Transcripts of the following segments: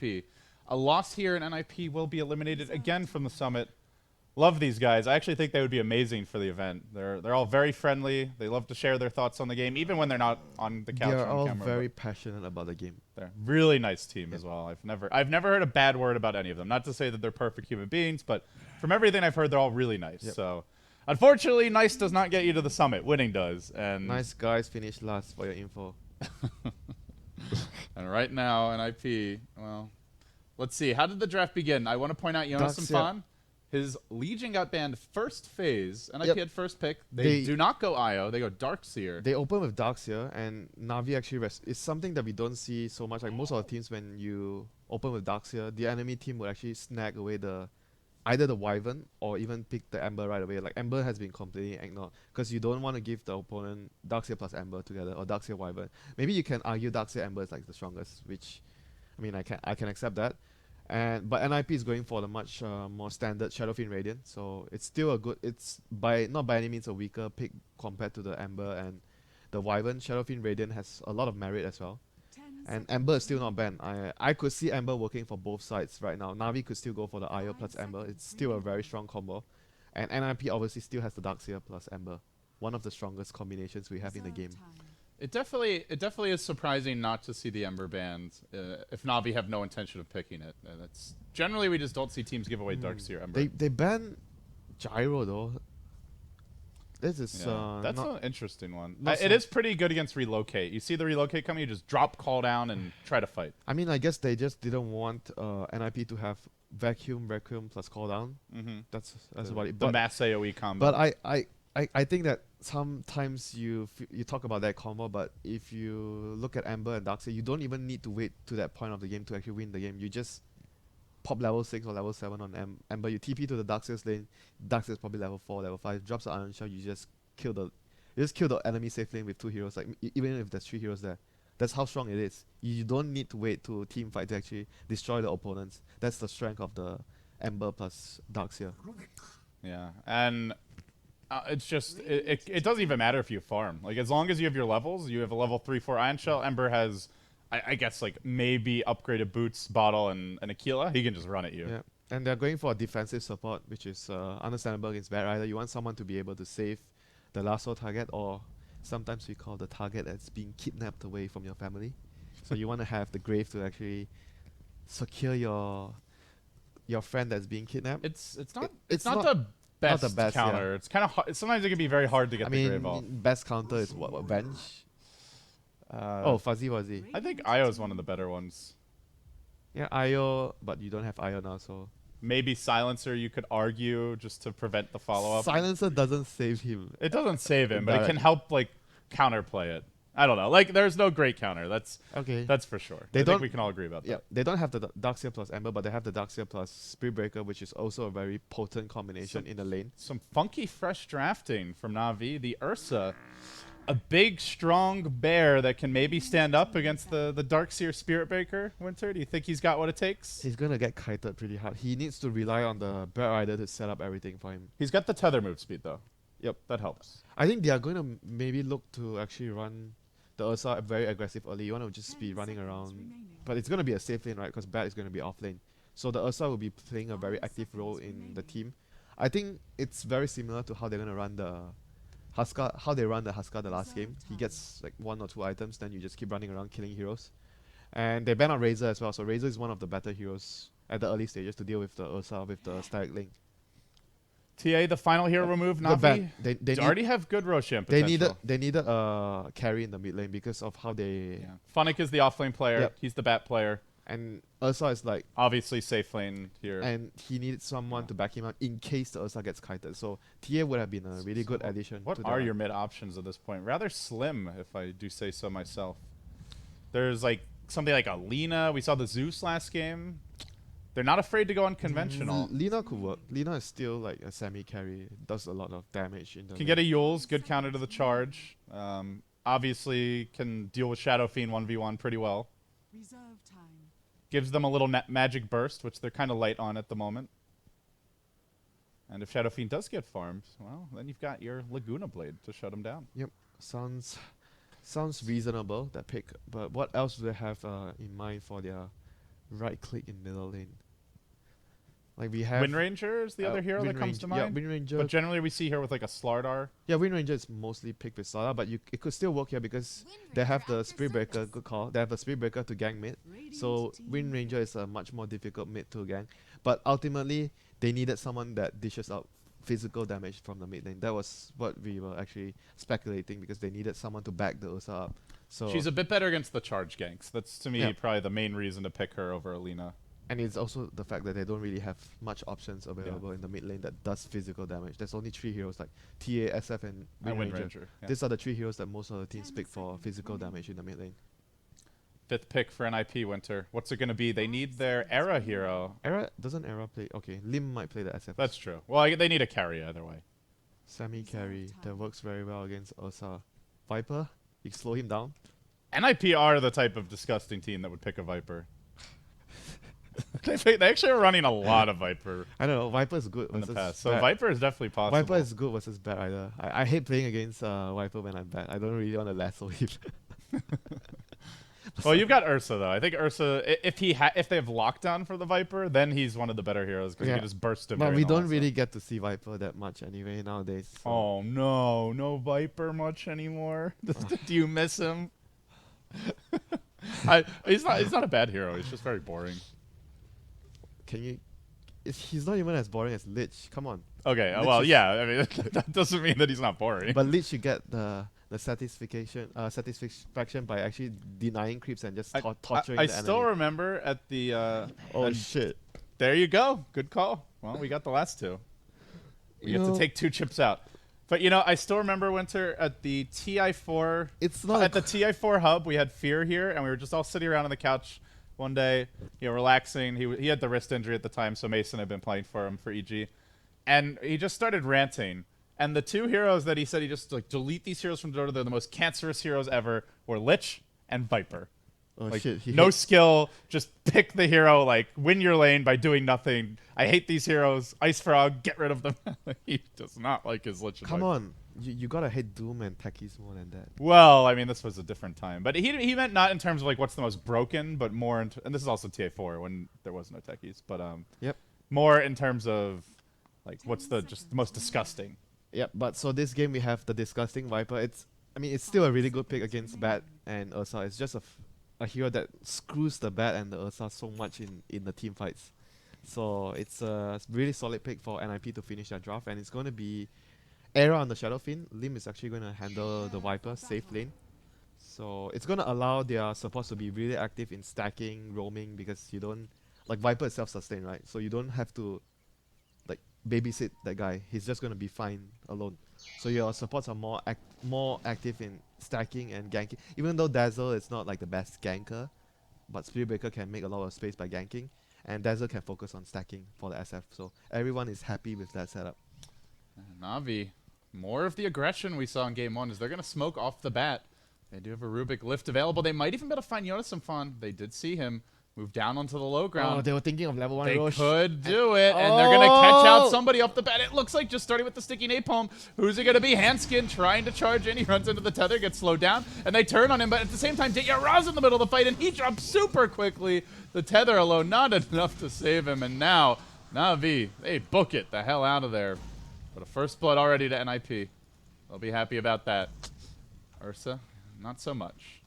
NIP. A loss here and NIP will be eliminated again from the summit. Love these guys. I actually think they would be amazing for the event. They're all very friendly. They love to share their thoughts on the game, even when they're not on the They couch are or on all camera. very passionate about the game. They're a really nice team as well. I've never heard a bad word about any of them. Not to say that they're perfect human beings, but from everything I've heard, they're all really nice. Yep. So, unfortunately, nice does not get you to the summit. Winning does. And Nice guys finish last for your info. and right now, NIP. Well, let's see. How did the draft begin? I want to point out Jonas Ducks, Fan. His Legion got banned first phase. NIP Yep. had first pick. They do not go IO. They go Darkseer. They open with Darkseer, and Navi actually it's something that we don't see so much. Like most of the teams, when you open with Darkseer, the enemy team will actually snag away either the Wyvern or even pick the Ember right away. Like Ember has been completely ignored because you don't want to give the opponent Darkseer plus Ember together or Darkseer Wyvern. Maybe you can argue Darkseer Ember is like the strongest, which I mean I can accept that. But NIP is going for the much more standard Shadowfiend Radiant, so it's still a good. It's not by any means a weaker pick compared to the Ember and the Wyvern. Shadowfiend Radiant has a lot of merit as well, and Ember is still not banned. I could see Ember working for both sides right now. Navi could still go for the IO plus Ember. It's still a very strong combo, and NIP obviously still has the Darkseer plus Ember, one of the strongest combinations we have in the game. It definitely is surprising not to see the Ember banned if Navi have no intention of picking it. That's generally we just don't see teams give away Darkseer Ember. They ban Gyro though. This is that's an interesting one. not It is pretty good against relocate. You see the relocate coming, you just drop call down and try to fight. I mean, I guess they just didn't want NIP to have Requiem plus cooldown. That's about it. The mass AoE combo. But I think that sometimes you talk about that combo, but if you look at Ember and Darkseer, you don't even need to wait to that point of the game to actually win the game. You just pop level 6 or level 7 on Ember, you TP to the Darkseer's lane, Darkseer's probably level 4, level 5, drops the Iron Shell, you just kill the enemy safe lane with 2 heroes, like even if there's 3 heroes there. That's how strong it is. You don't need to wait to team fight to actually destroy the opponents. That's the strength of the Ember plus Darkseer. Yeah, and it's just it doesn't even matter if you farm. Like as long as you have your levels, you have a level 3/4 Iron Shell. Ember has, I guess like maybe upgraded boots, bottle, and Aquila. He can just run at you. Yeah, and they're going for a defensive support, which is understandable against Bad Rider. You want someone to be able to save the lasso target, or sometimes we call the target as being kidnapped away from your family. So you want to have the grave to actually secure your friend that's being kidnapped. It's not the best, counter. Yeah. It's kind of sometimes it can be very hard to get the grave off. Best counter is what Venge. Fuzzy Wuzzy. I think Io is one of the better ones. Yeah, Io, but you don't have Io now, so maybe Silencer you could argue just to prevent the follow-up. Silencer doesn't save him. It doesn't save him, but it can help like counterplay it. I don't know. Like there's no great counter. That's okay. That's for sure. I think we can all agree about that. Yeah, they don't have the Darkseer plus Ember, but they have the Darkseer plus Spirit Breaker, which is also a very potent combination in the lane. Some funky fresh drafting from Na'Vi. The Ursa, a big strong bear that can maybe stand up against the Darkseer Spirit Breaker. Winter, do you think he's got what it takes? He's gonna get kited pretty hard. He needs to rely on the Bad Rider to set up everything for him. He's got the tether move speed though. Yep, that helps. I think they are going to maybe look to actually run the Ursa very aggressive early. You want to just be running around, but it's going to be a safe lane, right? Because Bad is going to be off lane. So the Ursa will be playing a very active role in the team. I think it's very similar to how they're going to run the Huskar, the last game. He gets like 1 or 2 items, then you just keep running around killing heroes. And they ban out Razor as well, so Razor is one of the better heroes at the early stages to deal with the Ursa with the Static Link. TA, the final hero remove, Na'Vi. They already have good Roshan potential. They needed a carry in the mid lane because of how they... Yeah. Funnick is the off-lane player. Yep. He's the bat player. And Ursa is like... obviously safe lane here. And he needed someone to back him up in case the Ursa gets kited. So TA would have been a really good addition. What are your mid options at this point? Rather slim, if I do say so myself. There's like something like a Lina. We saw the Zeus last game. They're not afraid to go unconventional. Lina could work. Lina is still like a semi-carry. Does a lot of damage in the Can get a Yules, good counter to the charge. Obviously can deal with Shadow Fiend 1v1 pretty well. Reserve time. Gives them a little magic burst, which they're kind of light on at the moment. And if Shadow Fiend does get farmed, well, then you've got your Laguna Blade to shut him down. Yep, sounds reasonable, that pick. But what else do they have in mind for their right click in middle lane. Like we have Wind Ranger is the other hero that Wind comes to Ranger- mind. Yeah, Wind Ranger. But generally we see here with like a Slardar. Yeah, Wind Ranger is mostly picked with Slardar, but it could still work here because they have the Spirit Breaker. Good call. They have the Spirit Breaker to gank mid. So Wind Ranger is a much more difficult mid to gank. But ultimately, they needed someone that dishes out physical damage from the mid lane. That was what we were actually speculating because they needed someone to back the Ursa up. So She's a bit better against the charge ganks. That's to me Yeah. probably the main reason to pick her over Alina. and it's also the fact that they don't really have much options available in the mid lane that does physical damage. There's only 3 heroes like TA, SF, and Wind Wind Ranger. Ranger. Yeah. These are the 3 heroes that most of the teams pick for physical damage in the mid lane. 5th pick for NIP Winter. What's it going to be? They need their Era hero. Doesn't Era play? Okay, Lim might play the SF. That's true. Well, they need a carry either way. Semi carry that works very well against Ursa. Viper, you slow him down. NIP are the type of disgusting team that would pick a Viper. They actually are running a lot of Viper I don't know. Viper is good in the versus past. So bad. Viper is definitely possible. Viper is good versus bad either. I hate playing against Viper when I'm bad. I don't really want to lasso him. Well, you've got Ursa though. I think Ursa, if they have lockdown for the Viper, then he's one of the better heroes because Yeah. you can just burst him. But during we all don't that really stuff. get to see Viper that much anyway nowadays. So. Oh no Viper much anymore. Do you miss him? He's not a bad hero. He's just very boring. Can you? He's not even as boring as Lich. Come on. Okay, Lich well, is- yeah. I mean, that doesn't mean that he's not boring. But Lich, you get the satisfaction by actually denying creeps and just torturing I the still enemy. remember at the. Oh and shit! there you go. Good call. Well, we got the last 2. We You get to know- take 2 chips out. But I still remember Winter at the TI4. It's not At the TI4 hub, we had Fear here, and we were just all sitting around on the couch one day, relaxing. He had the wrist injury at the time, so Mason had been playing for him for EG, and he just started ranting. And the 2 heroes that he said he just like delete these heroes from Dota. They're the most cancerous heroes ever. Were Lich and Viper. Oh Like, shit! no skill, just pick the hero, like, win your lane by doing nothing. I hate these heroes. Ice Frog, get rid of them. He does not like his Lich. and Come Viper. on, you gotta hate Doom and techies more than that. Well, I mean, this was a different time. But he meant not in terms of, like, what's the most broken, but more in and this is also TA4 when there was no techies. But Yep. more in terms of, like, what's the most disgusting. Yep. But so this game we have the disgusting Viper. It's still a really good pick against Bat and Ursa. It's just a hero that screws the Bat and the Ursa so much in the team fights. So it's a really solid pick for NIP to finish their draft, and it's going to be Era on the Shadowfiend. Lim is actually going to handle the Viper safe lane. So it's going to allow their supports to be really active in stacking, roaming, because you don't like Viper is self-sustain, right? So you don't have to like babysit that guy. He's just going to be fine alone. So your supports are more active in stacking and ganking. Even though Dazzle is not like the best ganker, but Spirit Breaker can make a lot of space by ganking, and Dazzle can focus on stacking for the SF. So everyone is happy with that setup. Navi, more of the aggression we saw in game 1 is they're going to smoke off the bat. They do have a Rubik lift available. They might even be able to find Jonas some fun. They did see him move down onto the low ground. Oh, they were thinking of level 1 They Roche. could do it, and they're going to catch out Oh! somebody off the bat. It looks like just starting with the sticky napalm. Who's it going to be? Handskin trying to charge in. He runs into the tether, gets slowed down, and they turn on him. But at the same time, Ra's in the middle of the fight, and he drops super quickly. The tether alone, not enough to save him. And now, Navi, they book it the hell out of there. But a first blood already to NIP. They'll be happy about that. Ursa, not so much.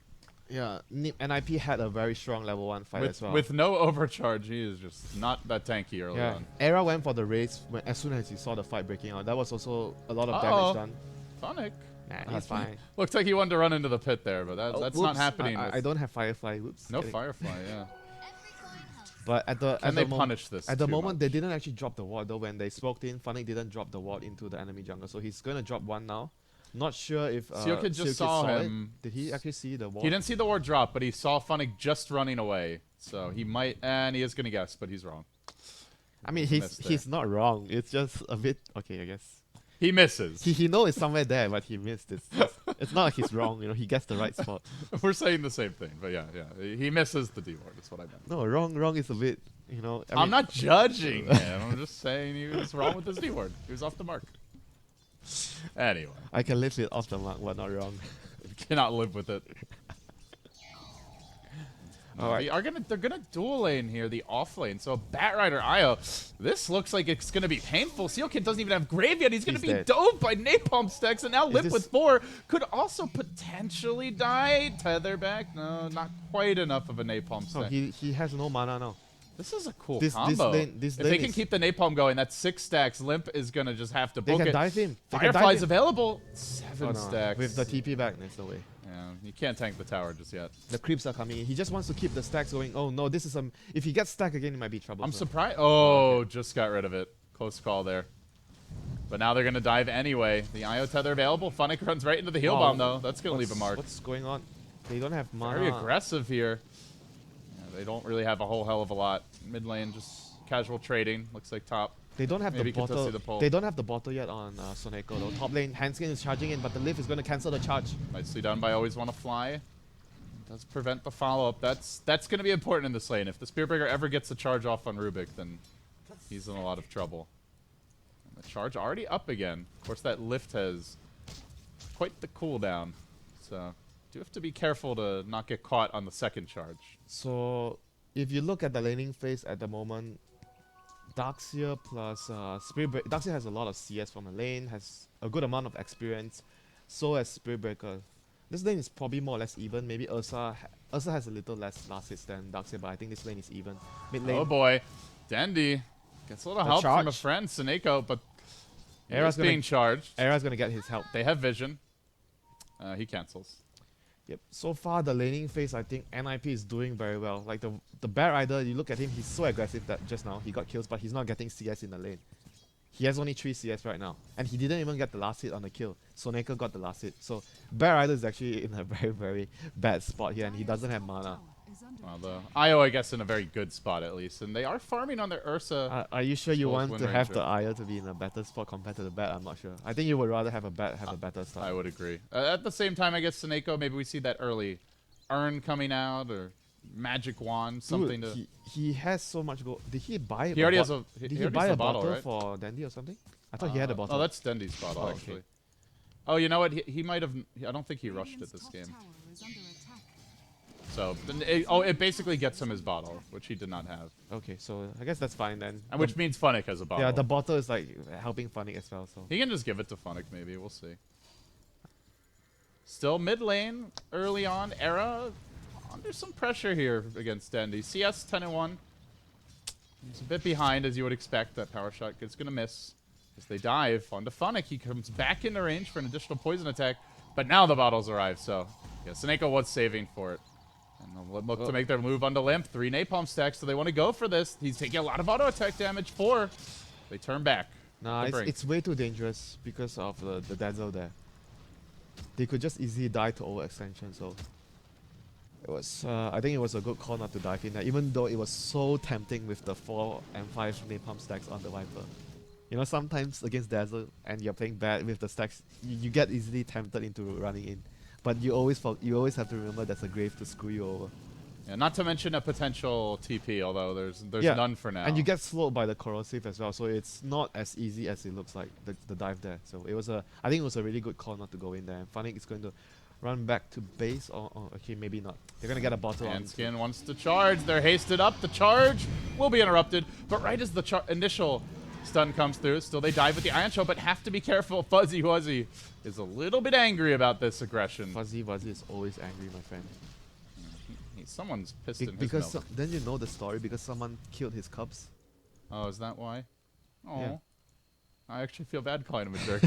Yeah, NIP had a very strong level 1 fight as well. With no overcharge, he is just not that tanky early yeah, on. Era went for the race as soon as he saw the fight breaking out. That was also a lot of Uh-oh. damage done. Phonic. Nah, he's fine. Looks like he wanted to run into the pit there, but that's not Whoops, happening. I with don't have Firefly. Whoops. no kidding. Firefly, yeah. But at the Can at they the mom- punish this At the too moment, they much? didn't actually drop the ward though. When they smoked in, Funnick didn't drop the ward into the enemy jungle, so he's gonna drop one now. Not sure if Seokid just Seokid saw it. him. Did he actually see the ward? He didn't see the ward drop, but he saw Funnick just running away. So he might, and he is going to guess, but he's wrong. I mean, Missed he's not wrong. It's just a bit okay, I guess. He misses. He knows it's somewhere there, but he missed it. It's not like he's wrong. He guessed the right spot. We're saying the same thing, but yeah. He misses the D ward, that's what I meant. No, wrong is a bit. I'm not judging him. I'm just saying he was wrong with his D ward. He was off the mark. Anyway, I can lift it off the mark, but not wrong. cannot live with it. All right. They're gonna dual lane here, the off lane. So Batrider Io, this looks like it's gonna be painful. Sealkid doesn't even have grave yet. He's gonna be dead. doped by napalm stacks, and now Lip this- with 4 could also potentially die. Tether back, no, not quite enough of a napalm Oh, stack. he has no mana now. This is a cool This combo. lane If they can is- keep the napalm going, that's 6 stacks. Limp is gonna just have to They book can it. dive him. They can dive Firefly's him. available. 7 Oh, no. stacks. With the TP back, there's no way. Yeah, you can't tank the tower just yet. The creeps are coming in. He just wants to keep the stacks going. Oh no, this is if he gets stacked again, it might be trouble. I'm surprised. Oh, just got rid of it. Close call there. But now they're going to dive anyway. The IO tether available. Funnick runs right into the heal bomb, though. That's going to leave a mark. What's going on? They don't have mana. Very aggressive here. Yeah, they don't really have a whole hell of a lot. Mid lane, just casual trading. Looks like top. They don't have Maybe the bottle. Contested the pole. They don't have the bottle yet on Soneko though. Top lane, Hanskin is charging in, but the lift is going to cancel the charge. Nicely done by Always Wanna Fly. Does prevent the follow-up. That's going to be important in this lane. If the Spearbreaker ever gets a charge off on Rubik, then he's in a lot of trouble. And the charge already up again. Of course, that lift has quite the cooldown. So do have to be careful to not get caught on the second charge. So if you look at the laning phase at the moment, Darkseer plus Spiritbreaker. Darkseer has a lot of CS from the lane, has a good amount of experience. So has Spiritbreaker. This lane is probably more or less even. Maybe Ursa has a little less last hits than Darkseer, but I think this lane is even. Mid lane, Oh boy. Dandy gets a little The help from a charge. friend, Suneko, but Era's he's being charged. Era's gonna get his help. They have vision. He cancels. Yep. So far, the laning phase, I think NIP is doing very well. Like the Bear Rider, you look at him, he's so aggressive that just now he got kills, but he's not getting CS in the lane. He has only 3 CS right now, and he didn't even get the last hit on the kill. Soneka got the last hit. So Bear Rider is actually in a very, very bad spot here, and he doesn't have mana. Well, the IO, I guess, in a very good spot at least, and they are farming on their Ursa. Are you sure you Close want win to have ranger. the Aya to be in a better spot compared to the Bat? I'm not sure. I think you would rather have a Bat have a better start. I would agree. At the same time, I guess Suneko, maybe we see that early urn coming out or magic wand, something Dude, to. he has so much gold. Did he buy? He already has a. Did he he already buy has a bottle right? for Dandy or something? I thought he had a bottle. Oh, that's Dendy's bottle Oh, okay. actually. Oh, you know what? He might have. I don't think he rushed it this game. So, it basically gets him his bottle, which he did not have, Okay, so I guess that's fine then. and which means Funnick has a bottle. Yeah, the bottle is like helping Funnick as well. So He can just give it to Funnick, maybe. We'll see. Still mid lane early on. Era under some pressure here against Dendy. CS 10-1. He's a bit behind, as you would expect. That power shot is going to miss. As they dive onto Funnick, he comes back into range for an additional poison attack. But now the bottles arrive, so yeah, Suneko was saving for it. And they'll look to make their move onto Limp. 3 napalm stacks, so they want to go for this. He's taking a lot of auto attack damage. 4. They turn back. nah, The brink. it's way too dangerous because of the dazzle there. They could just easily die to overextension. So it was. I think it was a good call not to dive in there, even though it was so tempting with the 4 and 5 napalm stacks on the Viper. You know, sometimes against Dazzle and you're playing bad with the stacks, you get easily tempted into running in. But you always have to remember there's a grave to screw you over. Yeah, not to mention a potential TP, although there's Yeah, none for now. And you get slowed by the corrosive as well, so it's not as easy as it looks like, the dive there. So I think it was a really good call not to go in there. And Funnick is going to run back to base, or okay, maybe not. They're going to get a bottle on. Hanskin wants to charge. They're hasted up. The charge will be interrupted. But right as the initial stun comes through, still they dive with the Iron Shell, but have to be careful. Fuzzy Wuzzy is a little bit angry about this aggression. Fuzzy Wuzzy is always angry, my friend. Someone's pissed in his Because milk. then you know the story, because someone killed his cubs. Oh, is that why? Oh. Yeah. I actually feel bad calling him a jerk.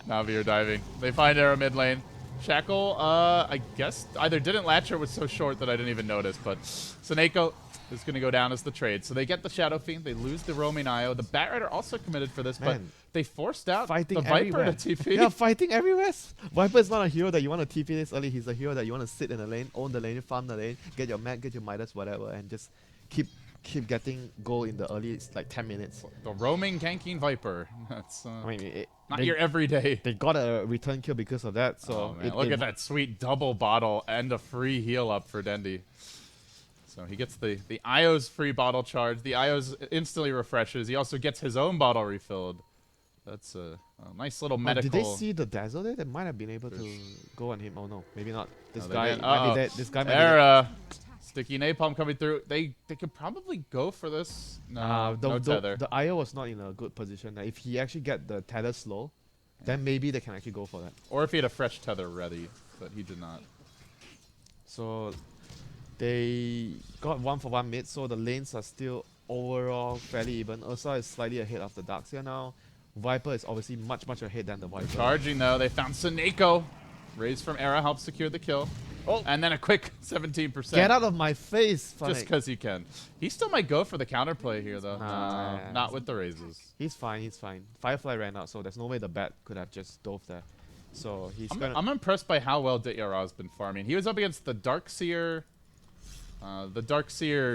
Navi are diving. They find Arrow mid lane. Shackle, I guess either didn't latch or was so short that I didn't even notice, but Suneko is going to go down as the trade. So they get the Shadow Fiend. They lose the roaming IO. The Batrider also committed for this, but Man, they forced out fighting the Viper everywhere. to TP. Yeah, fighting everywhere. Viper is not a hero that you want to TP this early. He's a hero that you want to sit in the lane, own the lane, farm the lane, get your Mag, get your Midas, whatever, and just keep getting gold in the early, like 10 minutes. The roaming ganking Viper. That's I mean, not your everyday. they got a return kill because of that. So Oh, man. Look at that sweet double bottle and a free heal up for Dendy. So he gets the Io's free bottle charge. The Io's instantly refreshes. He also gets his own bottle refilled. That's Nice little Oh, medical. did they see the dazzle there? They might have been able to go on him. Oh no, maybe not. This No, they guy didn't. might Uh-oh. be dead. This guy might be dead. Era. Sticky napalm coming through. They could probably go for this. No, no tether. The IO was not in a good position. If he actually get the tether slow, then maybe they can actually go for that. Or if he had a fresh tether ready, but he did not. So they got 1-for-1 mid, so the lanes are still overall fairly even. Ursa is slightly ahead of the Darkseer now. Viper is obviously much ahead than the Viper. Charging though, they found Suneko. Raise from Era helps secure the kill. Oh. And then a quick 17%. Get out of my face, Funnick. Just because he can. He still might go for the counterplay here though. Nah, No, not with the raises. He's fine. Firefly ran out, so there's no way the bat could have just dove there. So he's gonna. I'm impressed by how well Dityaraz been farming. He was up against the Darkseer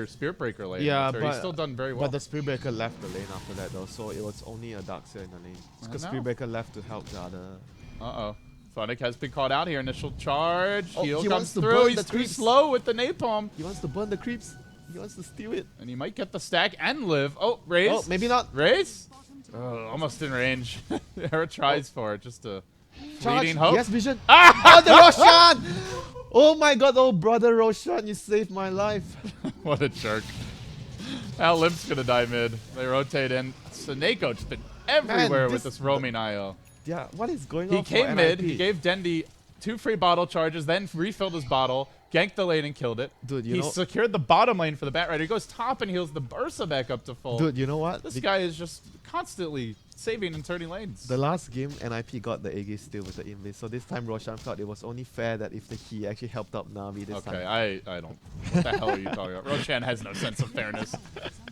Spirit Breaker lane. Yeah, but he's still done very well. But the Spirit Breaker left the lane after that though, so it was only a Darkseer in the lane. Because Spirit Breaker left to help the other. Uh-oh. Funnick has been called out here. Initial charge. Oh, Heal he comes wants to through. burn He's the too creeps. slow with the napalm. He wants to burn the creeps. He wants to steal it. And he might get the stack and live. Oh, raise. Oh, maybe not. Raise? Oh, almost in range. Era tries for it. Just a Charge. fleeting hope. Yes, vision. Oh, the Roshan! Oh my god, oh brother Roshan, you saved my life. What a jerk. Now Limp's gonna die mid. They rotate in. Suneko just been everywhere with this roaming IO. Yeah, what is going He on? came for mid. NIP? He gave Dendi 2 free bottle charges, then refilled his bottle, ganked the lane and killed it. Dude, you he know, secured the bottom lane for the Bat Rider. He goes top and heals the Bursa back up to full. dude, you know what? This guy is just constantly saving and turning lanes. The last game, NIP got the Aegis steal with the invis, so this time Roshan felt it was only fair that if he actually helped out Na'Vi this time. Okay, I don't. What the hell are you talking about? Roshan has no sense of fairness.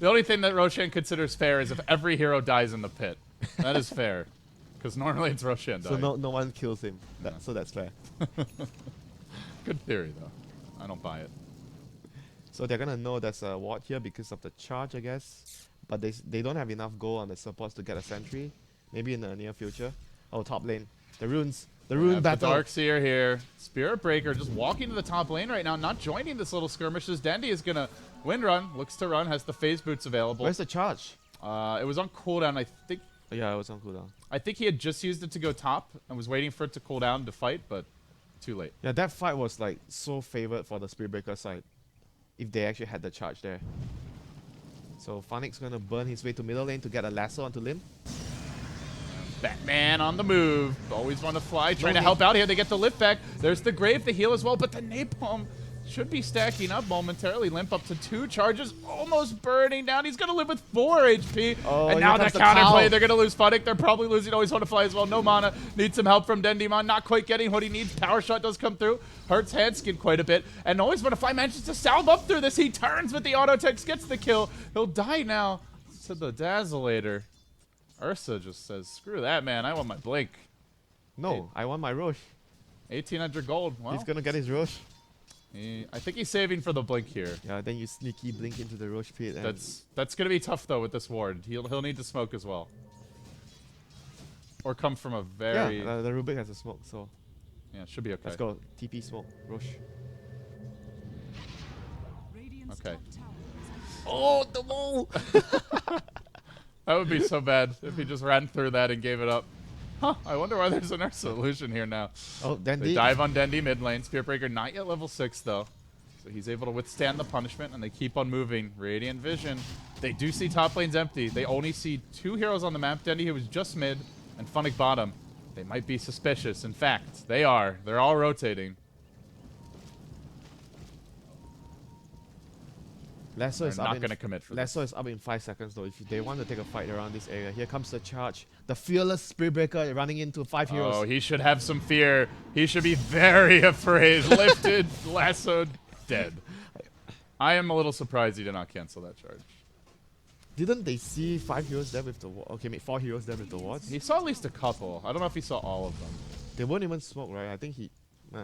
The only thing that Roshan considers fair is if every hero dies in the pit. That is fair. Because normally it's Roshan dying. So no one kills him, so that's fair. Good theory, though. I don't buy it. So they're gonna know there's a ward here because of the charge, I guess. But they don't have enough gold on the supports to get a sentry. Maybe in the near future. Oh, top lane. The runes. The rune battle. The Darkseer here. Spirit Breaker just walking to the top lane right now, not joining this little skirmish. As Dendi is going to wind run, looks to run, has the phase boots available. Where's the charge? It was on cooldown, I think. Oh, yeah, it was on cooldown. I think he had just used it to go top and was waiting for it to cool down to fight, but too late. Yeah, that fight was like so favored for the Spirit Breaker side. If they actually had the charge there. So Funnick's gonna burn his way to middle lane to get a lasso onto Lim. Batman on the move. Always want to fly, trying to help out here. They get the lift back. There's the Grave, the heal as well, but the napalm should be stacking up momentarily. Limp up to 2 charges, almost burning down. He's going to live with 4 HP. Oh, and now here the comes the counterplay. Tau. They're going to lose Funnick. They're probably losing Always Want to Fly as well. No mana. Needs some help from Dendimon. Not quite getting what he needs. Power Shot does come through. Hurts Handskin quite a bit. And Always Want to Fly manages to salve up through this. He turns with the auto text, gets the kill. He'll die now to the Dazzleator. Ursa just says, screw that, man. I want my Blink. No, I want my Roche. 1,800 gold. Well, He's gonna get his Roche. I think he's saving for the Blink here. Yeah, then you sneaky blink into the Roche pit. And That's gonna be tough though with this ward. He'll need to smoke as well, or come from a very yeah. The Rubik has a smoke, so yeah, it should be okay. let's go. TP smoke, Roche. Okay. Oh, the wall! That would be so bad if he just ran through that and gave it up. Huh, I wonder why there's an Ursa illusion here now. Oh, They Dendi. dive on Dendi mid lane. Spirit Breaker not yet level 6 though. So he's able to withstand the punishment and they keep on moving. Radiant Vision. They do see top lane's empty. They only see 2 heroes on the map. Dendi who was just mid and Funnick bottom. They might be suspicious. In fact, they are. They're all rotating. Lasso They're is not up going to commit for this. Lasso is up in 5 seconds though. If they want to take a fight around this area, here comes the charge. The fearless Spirit Breaker running into 5 heroes. Oh, he should have some fear. He should be very afraid. Lifted, lassoed, dead. I am a little surprised he did not cancel that charge. Didn't they see 5 heroes there with the ward? Okay, 4 heroes there with the wards. He saw at least a couple. I don't know if he saw all of them. They won't even smoke, right? I think he...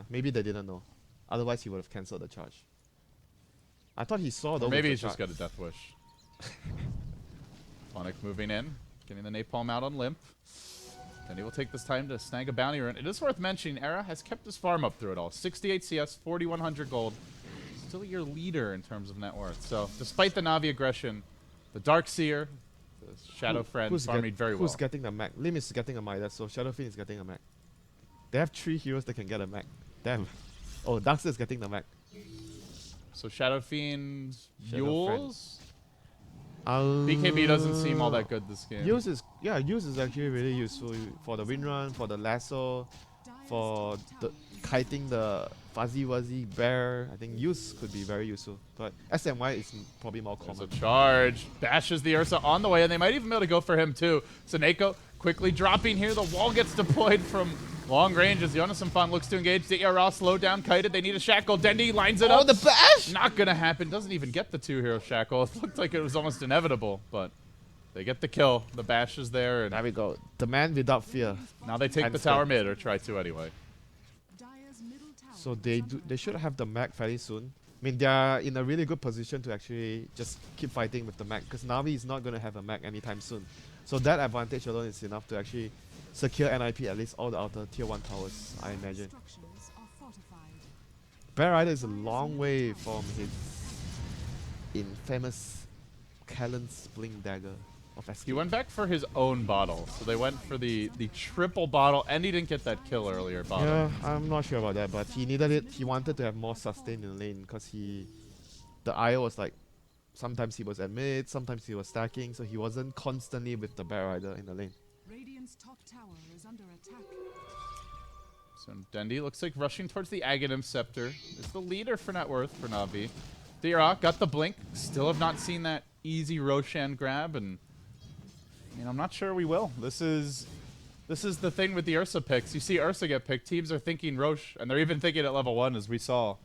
maybe they didn't know. Otherwise, he would have cancelled the charge. I thought he saw though. Or maybe with he's the just got a death wish. Funnick moving in, getting the napalm out on Limp. And he will take this time to snag a bounty run. It is worth mentioning, Era has kept his farm up through it all. 68 CS, 4,100 gold. Still your leader in terms of net worth. So, despite the Na'Vi aggression, the Darkseer, Shadow Friend farming very well. Who's getting the mech? Lim is getting a Midas, so Shadowfiend is getting a mech. They have 3 heroes that can get a mech. Damn. Oh, Darkseid is getting the mech. So Shadow Fiend, Shadow Friend. Yules? BKB doesn't seem all that good this game. Use is actually really useful for the wind run, for the lasso, for the kiting the fuzzy wuzzy bear. I think use could be very useful, but SMY is probably more There's common. a charge. Bashes the Ursa on the way, and they might even be able to go for him too. So Neko quickly dropping here. The wall gets deployed from long range as Jonas Fan looks to engage. The ERA slow down, kited. They need a shackle. Dendi lines it up. Oh, the bash! Not gonna happen. Doesn't even get the 2-hero shackle. It looked like it was almost inevitable, but they get the kill. The bash is there, and There we go. The man without fear. now they take the tower mid, or try to anyway. So they should have the mech fairly soon. I mean, they are in a really good position to actually just keep fighting with the mech, because Navi is not going to have a mech anytime soon. So that advantage alone is enough to actually secure NIP at least all the outer tier 1 towers, I imagine. Bear Rider is a long way from his infamous Callan's Bling Dagger of SK. He went back for his own bottle, so they went for the triple bottle, and he didn't get that kill earlier bottle. Yeah, I'm not sure about that, but he needed it. He wanted to have more sustain in the lane, because the IO was like, sometimes he was at mid, sometimes he was stacking, so he wasn't constantly with the Bear Rider in the lane. Radiant's top tower is under attack. So Dendi looks like rushing towards the Aghanim Scepter. It's the leader for net worth for Navi. Dira got the blink. Still have not seen that easy Roshan grab, and I mean, I'm not sure we will. This is the thing with the Ursa picks. You see Ursa get picked, teams are thinking Rosh, and they're even thinking at level 1, as we saw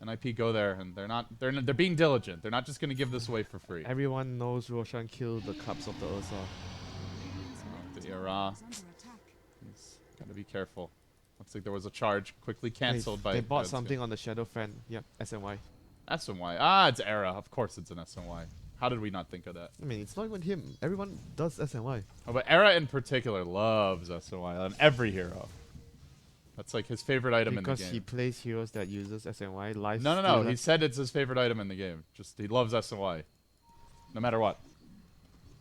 NIP go there, and they're being diligent. They're not just going to give this away for free. Everyone knows Roshan killed the cups of the Ursa. Dira, he's got to be careful. Looks like there was a charge quickly cancelled by. They bought something on the Shadow Friend. Yep, SNY. SNY. Ah, it's Era. Of course it's an SNY. How did we not think of that? I mean, it's not even him. Everyone does SNY. Oh, but Era in particular loves SNY on every hero. That's like his favorite item in the game. Because he plays heroes that uses SNY. Life No. He said it's his favorite item in the game. Just he loves SNY, no matter what.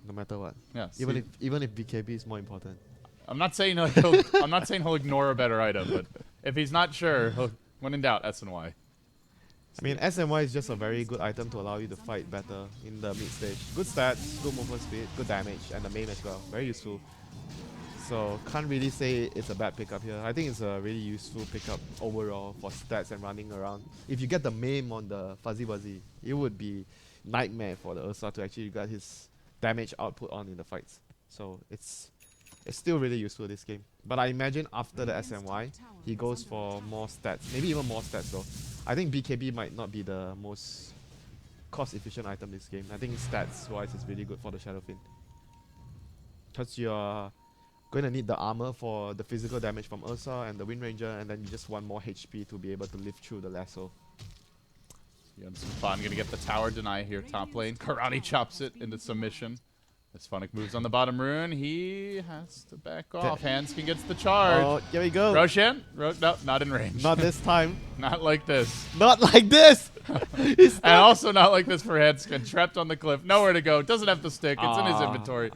No matter what. Yes. Even if BKB is more important. I'm not saying he'll ignore a better item, but if he's not sure, when in doubt, SNY. I mean, SNY is just a very good item to allow you to fight better in the mid stage. Good stats, good movement speed, good damage, and the main as well. Very useful. So can't really say it's a bad pickup here. I think it's a really useful pickup overall for stats and running around. If you get the maim on the Fuzzy Wuzzy, it would be nightmare for the Ursa to actually get his damage output on in the fights. So it's still really useful this game. But I imagine after the SNY, he goes for more stats. Maybe even more stats though. I think BKB might not be the most cost-efficient item this game. I think stats-wise it's really good for the Shadowfiend. Because you're going to need the armor for the physical damage from Ursa and the Wind Ranger, and then you just want more HP to be able to live through the lasso. Jonas Fan gonna get the tower deny here top lane. Karate chops it into submission. As Funnick moves on the bottom rune, he has to back off. Hanskin gets the charge. Oh, here we go. Roshan? No, not in range. Not this time. Not like this. Not like this! And also not like this for Hanskin. Trapped on the cliff. Nowhere to go. Doesn't have the stick. It's in his inventory.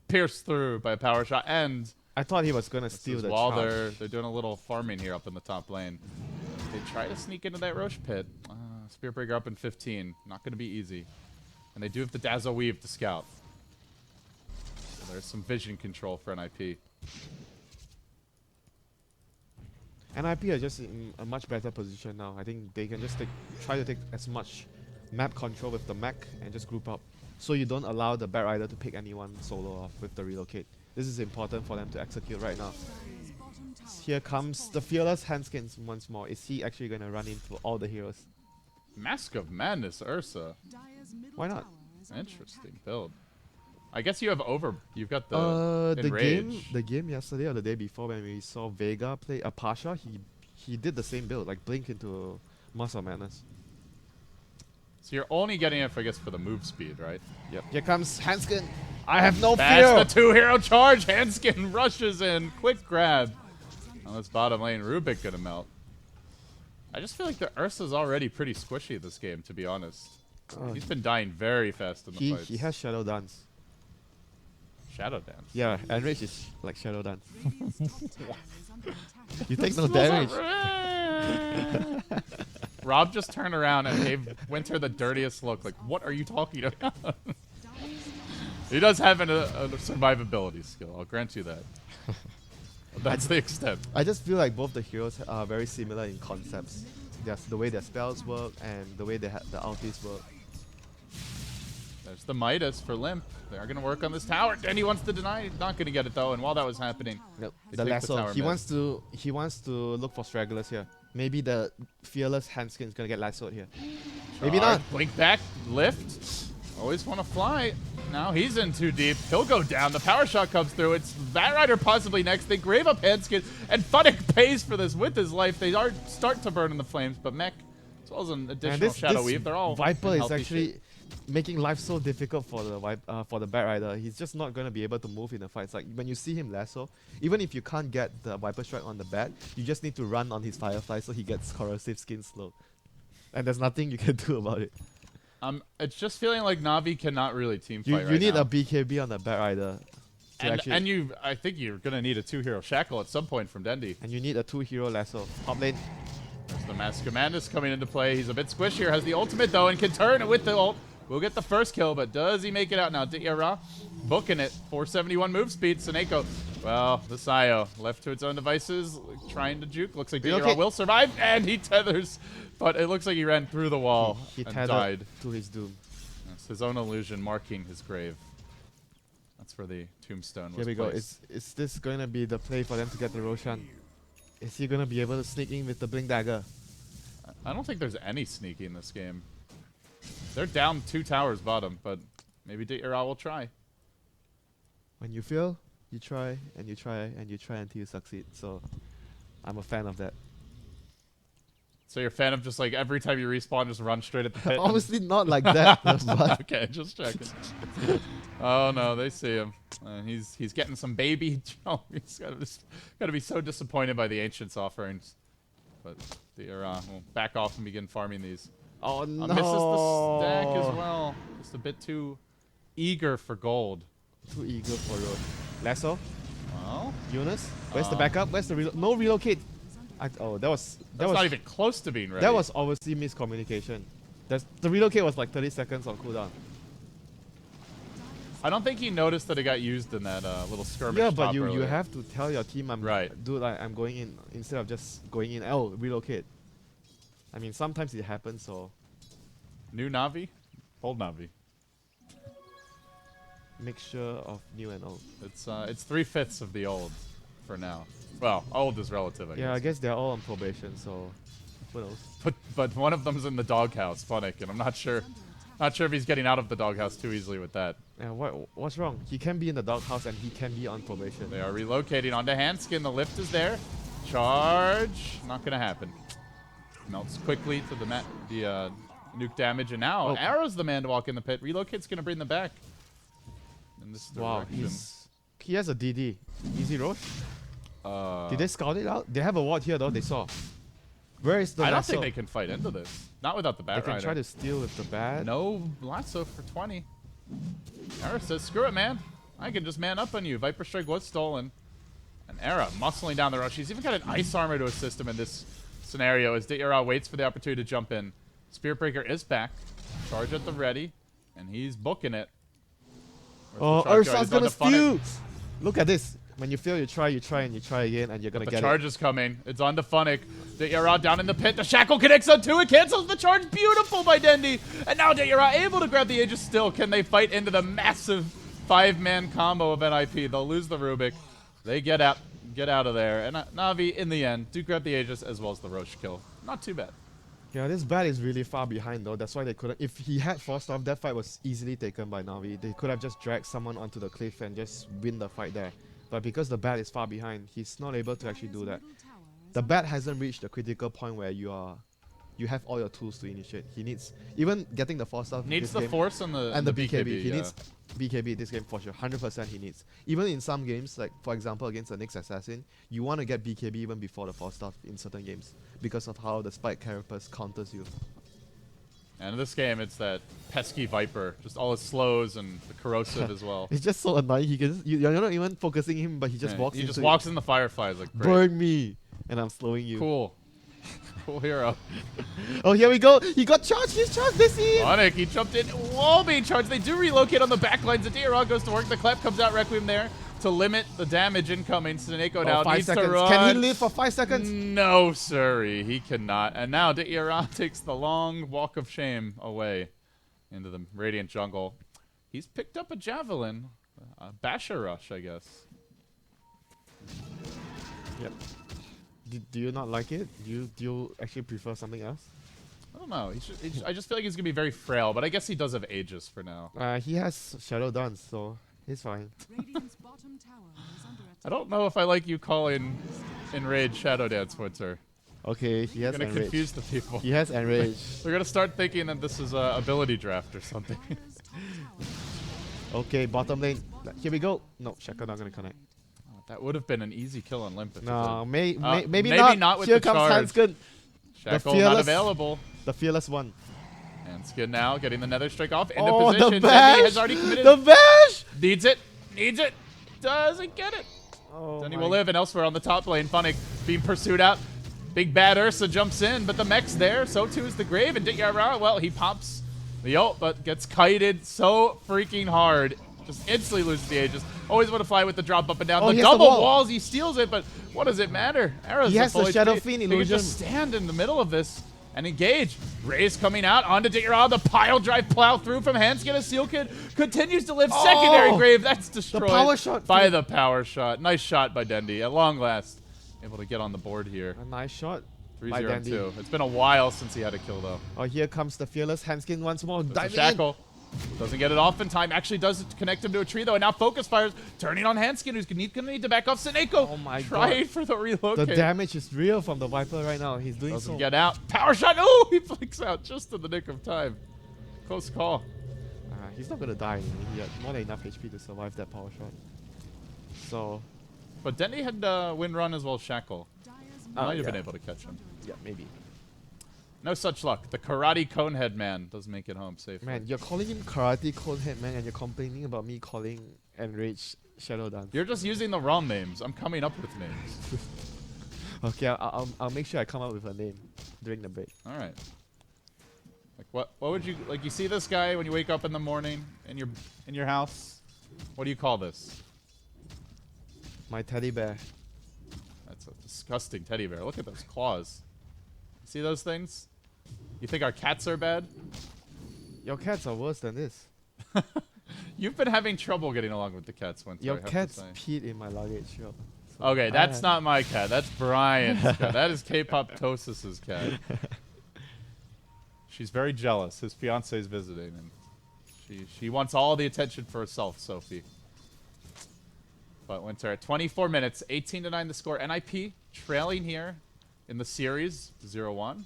Pierced through by a power shot. And I thought he was going to steal the while charge. they're doing a little farming here up in the top lane. They try to sneak into that Roche pit. Spear Breaker up in 15. Not going to be easy. And they do have the Dazzle Weave to scout. So there's some vision control for NIP. NIP are just in a much better position now. I think they can just try to take as much map control with the mech and just group up. So you don't allow the Bat Rider to pick anyone solo off with the relocate. This is important for them to execute right now. Here comes the fearless Handskins once more. Is he actually going to run into all the heroes? Mask of Madness Ursa. Why not? Interesting build. I guess you have you've got the the game yesterday or the day before when we saw Vega play Pasha, he did the same build, like blink into Mask of Madness. So you're only getting it, I guess, for the move speed, right? Yep. Here comes Hanskin. I have no fear. That's the 2-hero charge. Hanskin rushes in. Quick grab. On this bottom lane, Rubik gonna melt. I just feel like the Ursa's already pretty squishy this game, to be honest. He's been dying very fast in the fights. He has Shadow Dance. Shadow Dance. Yeah, Enrage is like Shadow Dance. Radiant's top tower is under attack. You take no damage. Rob just turned around and gave Winter the dirtiest look. Like, what are you talking about? He does have a survivability skill. I'll grant you that. That's the extent. I just feel like both the heroes are very similar in concepts. Just the way their spells work and the way the ultis work. There's the Midas for Limp. They're going to work on this tower. And he wants to deny. Not going to get it, though. And while that was happening, Nope. They The take the lasso. tower He mid. wants to look for stragglers here. Maybe the fearless handskin is gonna get lassoed here. Maybe Charge, not. Blink back, lift. Always want to fly. Now he's in too deep. He'll go down. The power shot comes through. It's Batrider possibly next. They grave up Handskin, and Funnick pays for this with his life. They are start to burn in the flames, but Mech, as well as an additional Shadow Weave, they're all Viper in is healthy actually shape. making life so difficult for the Batrider. He's just not gonna be able to move in the fights. Like when you see him lasso, even if you can't get the Viper strike on the bat, you just need to run on his Firefly so he gets corrosive skin slow. And there's nothing you can do about it. It's just feeling like Na'Vi cannot really team You fight you need now. a BKB on the Batrider. I think you're gonna need a 2-hero shackle at some point from Dendi. And you need a 2-hero lasso. Top lane. There's the Mask of Madness coming into play. He's a bit squishier, has the ultimate though, and can turn with the ult. We'll get the first kill, but does he make it out now? Dira booking it. 471 move speed. Seneko, well, the Sayo left to its own devices, trying to juke. Looks like Dira will survive, and he tethers, but it looks like he ran through the wall He and tethered died. to his doom. That's his own illusion marking his grave. That's where the tombstone was Here we go. placed. Is this going to be the play for them to get the Roshan? Is he going to be able to sneak in with the Blink Dagger? I don't think there's any sneaky in this game. They're down 2 towers bottom, but maybe Dira will try. When you fail, you try and you try and you try until you succeed. So I'm a fan of that. So you're a fan of just like every time you respawn, just run straight at the pit? Obviously not like that. But Okay, just checking. Oh no, they see him. He's getting some baby. He's gotta be so disappointed by the Ancients' offerings. But Dira will back off and begin farming these. oh no. Misses the stack as well. Just a bit too eager for gold. Too eager for road. Lasso? Well, Eunice? Where's the backup? Where's the no relocate? Oh, that was that's not even close to being ready. that was obviously miscommunication. The relocate was like 30 seconds on cooldown. I don't think he noticed that it got used in that little skirmish. Yeah, but top you earlier. have to tell your team, dude, I'm going in instead of just going in. Oh, relocate. I mean, sometimes it happens. So New Na'Vi, old Na'Vi. mixture of new and old. It's 3/5 of the old, for now. Well, old is relative, I Yeah, I guess. guess they're all on probation. So who knows? But one of them's in the doghouse, Funnick, and I'm not sure if he's getting out of the doghouse too easily with that. Yeah, what's wrong? He can be in the doghouse and he can be on probation. They are relocating onto Handskin. The lift is there. Charge, not gonna happen. Melts quickly to the nuke damage, and now Arrow's the man to walk in the pit. Relocate's gonna bring them back in this Wow, direction. he has a DD. Easy Roche. Uh, Did they scout it out? They have a ward here though. They saw. Where is the I don't lasso? think they can fight into this. Not without the They Batrider. can try to steal with the bat. No lasso for 20. Era says, screw it, man. I can just man up on you. Viper Strike was stolen. And Era muscling down the rush. He's even got an ice armor to assist him in this scenario as Era waits for the opportunity to jump in. Spirit Breaker is back. Charge at the ready. And he's booking it. Oh, Where's the Ursa's charge? He's gonna on to Funnick. steal! Look at this. When you fail, you try and you try again, and you're gonna The get charge is coming. It's on to Funnick. Dira down in the pit. The shackle connects on two. It cancels the charge. Beautiful by Dendi. And now Dira able to grab the Aegis still. Can they fight into the massive 5-man combo of NIP? They'll lose the Rubik. They get out of there. And Na'Vi, in the end, do grab the Aegis as well as the Roche kill. Not too bad. Yeah, this bat is really far behind though. That's why they couldn't. If he had forced off, that fight was easily taken by Na'Vi. They could have just dragged someone onto the cliff and just win the fight there. But because the bat is far behind, he's not able to actually do that. The bat hasn't reached the critical point where you have all your tools to initiate. He needs even getting the force off. Needs this the game, force and the BKB. He yeah. needs BKB this game for sure. 100% he needs. Even in some games, like for example against the Nyx Assassin, you want to get BKB even before the force stuff in certain games because of how the spike carapace counters you. And in this game, it's that pesky Viper. Just all his slows and the corrosive as well. It's just so annoying. He can you're not even focusing him, but he just Yeah, walks. he just into walks in the fireflies like great. burn me, and I'm slowing you. Cool. Cool hero. Oh, here we go. He got charged. He's charged. They see him. Sonic, he jumped in. Wall being charged. They do relocate on the back lines. The Diarra goes to work. The Clep comes out. Requiem there to limit the damage incoming. Sneko now 5 needs seconds. to run. Can he live for 5 seconds? No, sorry. He cannot. And now Diarra takes the long walk of shame away into the Radiant jungle. He's picked up a Javelin. A Basher Rush, I guess. Yep. Do you not like it? Do you actually prefer something else? I don't know. I just feel like he's going to be very frail, but I guess he does have Aegis for now. He has Shadow Dance, so he's fine. Radiant's bottom tower is under attack. I don't know if I like you calling Enraged Shadow Dance, Winter. Okay, he has Gonna Enrage. confuse the people. He has Enrage. They're gonna start thinking that this is a ability draft or something. Dire's top tower Okay, bottom lane. Here we go. No, Shackle not gonna connect. That would have been an easy kill on Limp. No, maybe maybe not. not with Here the comes charge. Hanskin, Shackle not fearless- available. the fearless one. And Skin now getting the Nether Strike off into Oh, position. the Dendi bash! has already committed. The bash! Needs it. Needs it. Doesn't get it. Oh Dendi my- will live, and elsewhere on the top lane, Funnick being pursued out. Big bad Ursa jumps in, but the mech's there. So too is the Grave, and Diarra, well, he pops the ult, but gets kited so freaking hard. Just instantly loses the Aegis. Always want to fly with the drop up and down. Oh, The he has the double wall. walls, he steals it, but what does it matter? Arrow's He a has full the HP. Shadow Fiend He can illusion. just stand in the middle of this and engage. Raze coming out onto Diarra. The pile drive plow through from Hanskin. A Seal Kid continues to live. Oh! Secondary Grave, that's destroyed power shot by from- the power shot. Nice shot by Dendi. At long last, able to get on the board here. A nice shot. by 3-0-2. It's been a while since he had a kill, though. Oh, here comes the fearless Hanskin once more. There's a Diving in. Shackle. Doesn't get it off in time. Actually does connect him to a tree, though. And now Focus Fires turning on Hanskin, who's going to need to back off. Sneko Oh my trying God. for the relocate. The damage is real from the Viper right now. He's doing Doesn't so. get out. Power shot. Oh, he flicks out just in the nick of time. Close call. He's not gonna die. I mean, he had more than enough HP to survive that power shot. So, But Dendi had Wind Run as well as Shackle. Dire's Might have yeah. been able to catch him. yeah, maybe. No such luck. The Karate Conehead man does make it home safely. Man, you're calling him Karate Conehead, man, and you're complaining about me calling Enraged Shadow Dance. You're just using the wrong names. I'm coming up with names. Okay, I'll make sure I come up with a name during the break. All right. Like what would you like? You see this guy when you wake up in the morning in your house. What do you call this? My teddy bear. That's a disgusting teddy bear. Look at those claws. See those things? You think our cats are bad? Your cats are worse than this. You've been having trouble getting along with the cats, Winter. Your I have to cats say. peed in my luggage. Yo. So Okay, I that's had- not my cat. That's Brian's cat. That is K-pop Tosis's cat. She's very jealous. His fiance is visiting, and she wants all the attention for herself, Sophie. But Winter at 24 minutes, 18-9 the score. NIP trailing here in the series, 0-1.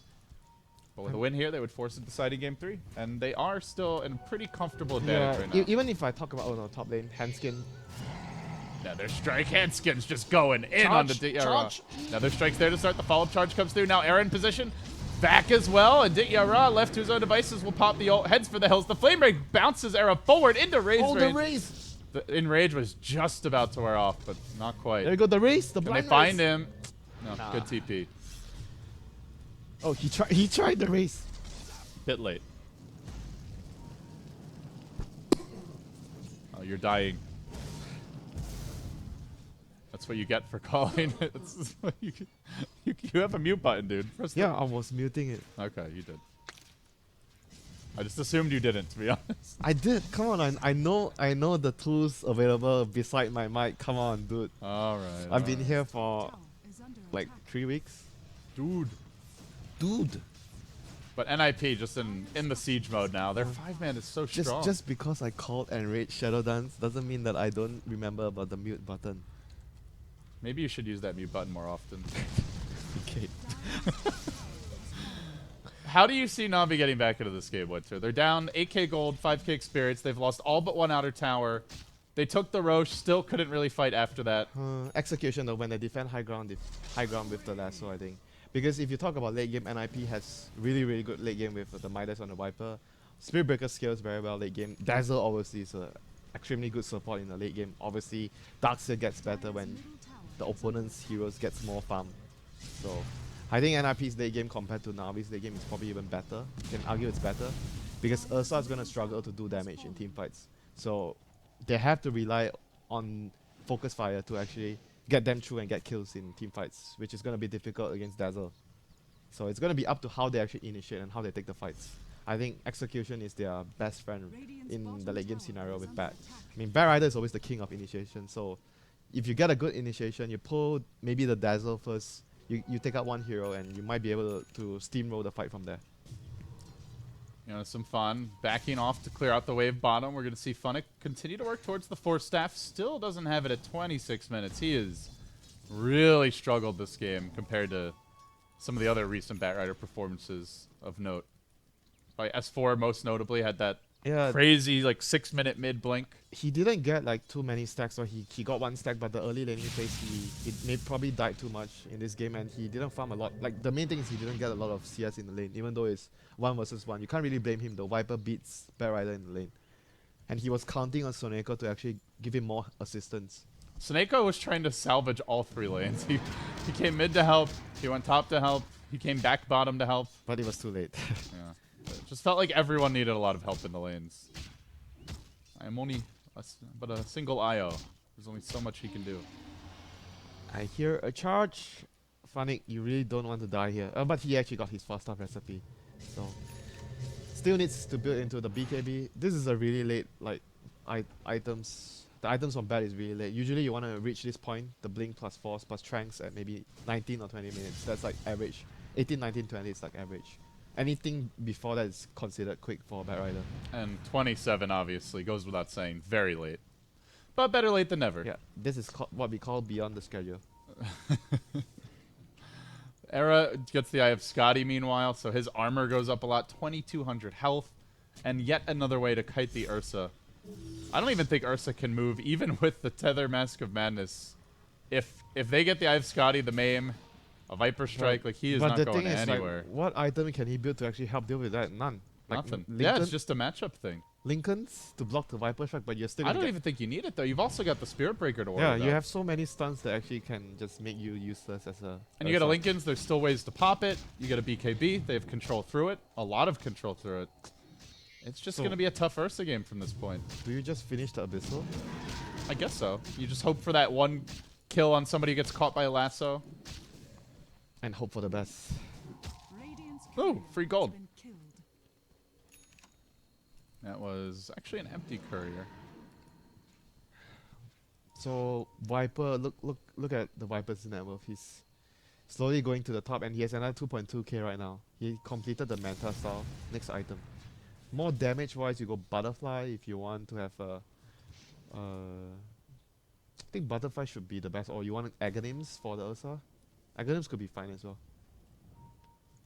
But with a win here, they would force a deciding game 3, and they are still in a pretty comfortable advantage right now. Even if I talk about top lane, Hanskin. Nether Strike Handskin's just going in on the Diarra. Nether Strike's there to start. The follow-up charge comes through. Now Aaron in position. Back as well. And Diarra left to his own devices will pop the ult. Heads for the hills. The Flame Ray bounces Era forward into Ray's Oh, the range. race! The Enrage was just about to wear off, but not quite. There you go, the race. The Can they blind find race. him? No, Nah. good TP. Oh, he tried the race. Bit late. Oh, you're dying. That's what you get for calling it. You have a mute button, dude. Press the- Yeah, I was muting it. Okay, you did. I just assumed you didn't, to be honest. I did. Come on, I know the tools available beside my mic. Come on, dude. All right. I've been here for tower is under like attack. 3 weeks. dude. Dude. But NIP just in the siege mode now. Their 5-man is so strong. Just because I called Enraged Shadow Dance doesn't mean that I don't remember about the mute button. Maybe you should use that mute button more often. Okay. How do you see Navi getting back into this game, Winter? They're down 8k gold, 5k experience. They've lost all but one outer tower. They took the Roche, still couldn't really fight after that. Execution though, when they defend high ground with the lasso, I think. Because if you talk about late game, NIP has really good late game with the Midas on the Viper. Spirit Breaker scales very well late game. Dazzle obviously is a extremely good support in the late game. Obviously, Darkseer gets better when the opponent's heroes gets more farm. So I think NIP's late game compared to Navi's late game is probably even better. You can argue it's better because Ursa is going to struggle to do damage in team fights. So they have to rely on focus fire to actually get them through and get kills in team fights, which is going to be difficult against Dazzle. So it's going to be up to how they actually initiate and how they take the fights. I think execution is their best friend in the late game scenario with Bat. I mean, Bat Rider is always the king of initiation, so if you get a good initiation, you pull maybe the Dazzle first, you take out one hero and you might be able to steamroll the fight from there. You know, some fun. Backing off to clear out the wave bottom. We're going to see Funnick continue to work towards the Force Staff. Still doesn't have it at 26 minutes. He has really struggled this game compared to some of the other recent Batrider performances of note. Like S4 most notably had that crazy like 6-minute mid blink. He didn't get like too many stacks, or he got one stack, but the early laning phase he probably died too much in this game, and he didn't farm a lot. Like the main thing is he didn't get a lot of CS in the lane, even though it's 1 versus 1. You can't really blame him. The Viper beats Batrider in the lane, and he was counting on Soneko to actually give him more assistance. Soneko was trying to salvage all 3 lanes. He came mid to help, he went top to help, he came back bottom to help. But it was too late. Yeah. It just felt like everyone needed a lot of help in the lanes. I am only but a single IO. There's only so much he can do. I hear a charge. Funnick, you really don't want to die here. But he actually got his fast start recipe. So still needs to build into the BKB. This is a really late like items. The items from Bat is really late. Usually you want to reach this point, the Blink plus Force plus Tranks at maybe 19 or 20 minutes. That's like average. 18, 19, 20 is like average. Anything before that is considered quick for a Batrider. And 27 obviously goes without saying, very late. But better late than never. Yeah, this is what we call beyond the schedule. Era gets the Eye of Scotty meanwhile, so his armor goes up a lot, 2200 health, and yet another way to kite the Ursa. I don't even think Ursa can move, even with the Tether Mask of Madness. If they get the Eye of Scotty, the Maim, a Viper Strike, like he is not going anywhere. Like, what item can he build to actually help deal with that? None. Like Nothing. Yeah, it's just a matchup thing. Lincolns to block the Viper Strike, but you're still. I don't even think you need it though. You've also got the Spirit Breaker to worry Yeah, about. you have so many stuns that actually can just make you useless as a. And you get a Lincoln's. There's still ways to pop it. You get a BKB. They have control through it. A lot of control through it. It's just going to be a tough Ursa game from this point. Do you just finish the Abyssal? I guess so. You just hope for that one kill on somebody who gets caught by a lasso. And hope for the best. Ooh, free gold. That was actually an empty courier. So Viper, look at the Viper's net worth. He's slowly going to the top, and he has another 2.2k right now. He completed the Manta style. Next item. More damage wise, you go Butterfly if you want to have a. I think Butterfly should be the best, or you want Aghanim's for the Ursa. Aghanim's could be fine as well.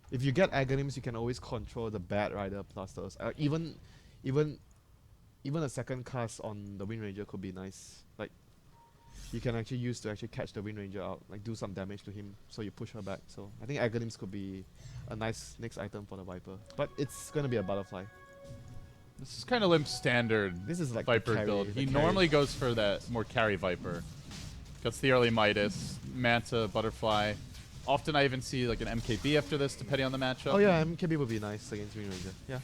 If you get Aghanim's, you can always control the Batrider plus the Ursa. Even a second cast on the Wind Ranger could be nice. Like you can actually use to actually catch the Wind Ranger out, like do some damage to him, so you push her back. So I think Aghanim's could be a nice next item for the Viper, but it's gonna be a Butterfly. This is kind of Limp's standard This is like Viper carry, build. He carry. normally goes for that more carry Viper. Gets the early Midas, Manta, Butterfly. Often I even see like an MKB after this, depending on the matchup. Oh yeah, MKB would be nice against Wind Ranger. Yeah.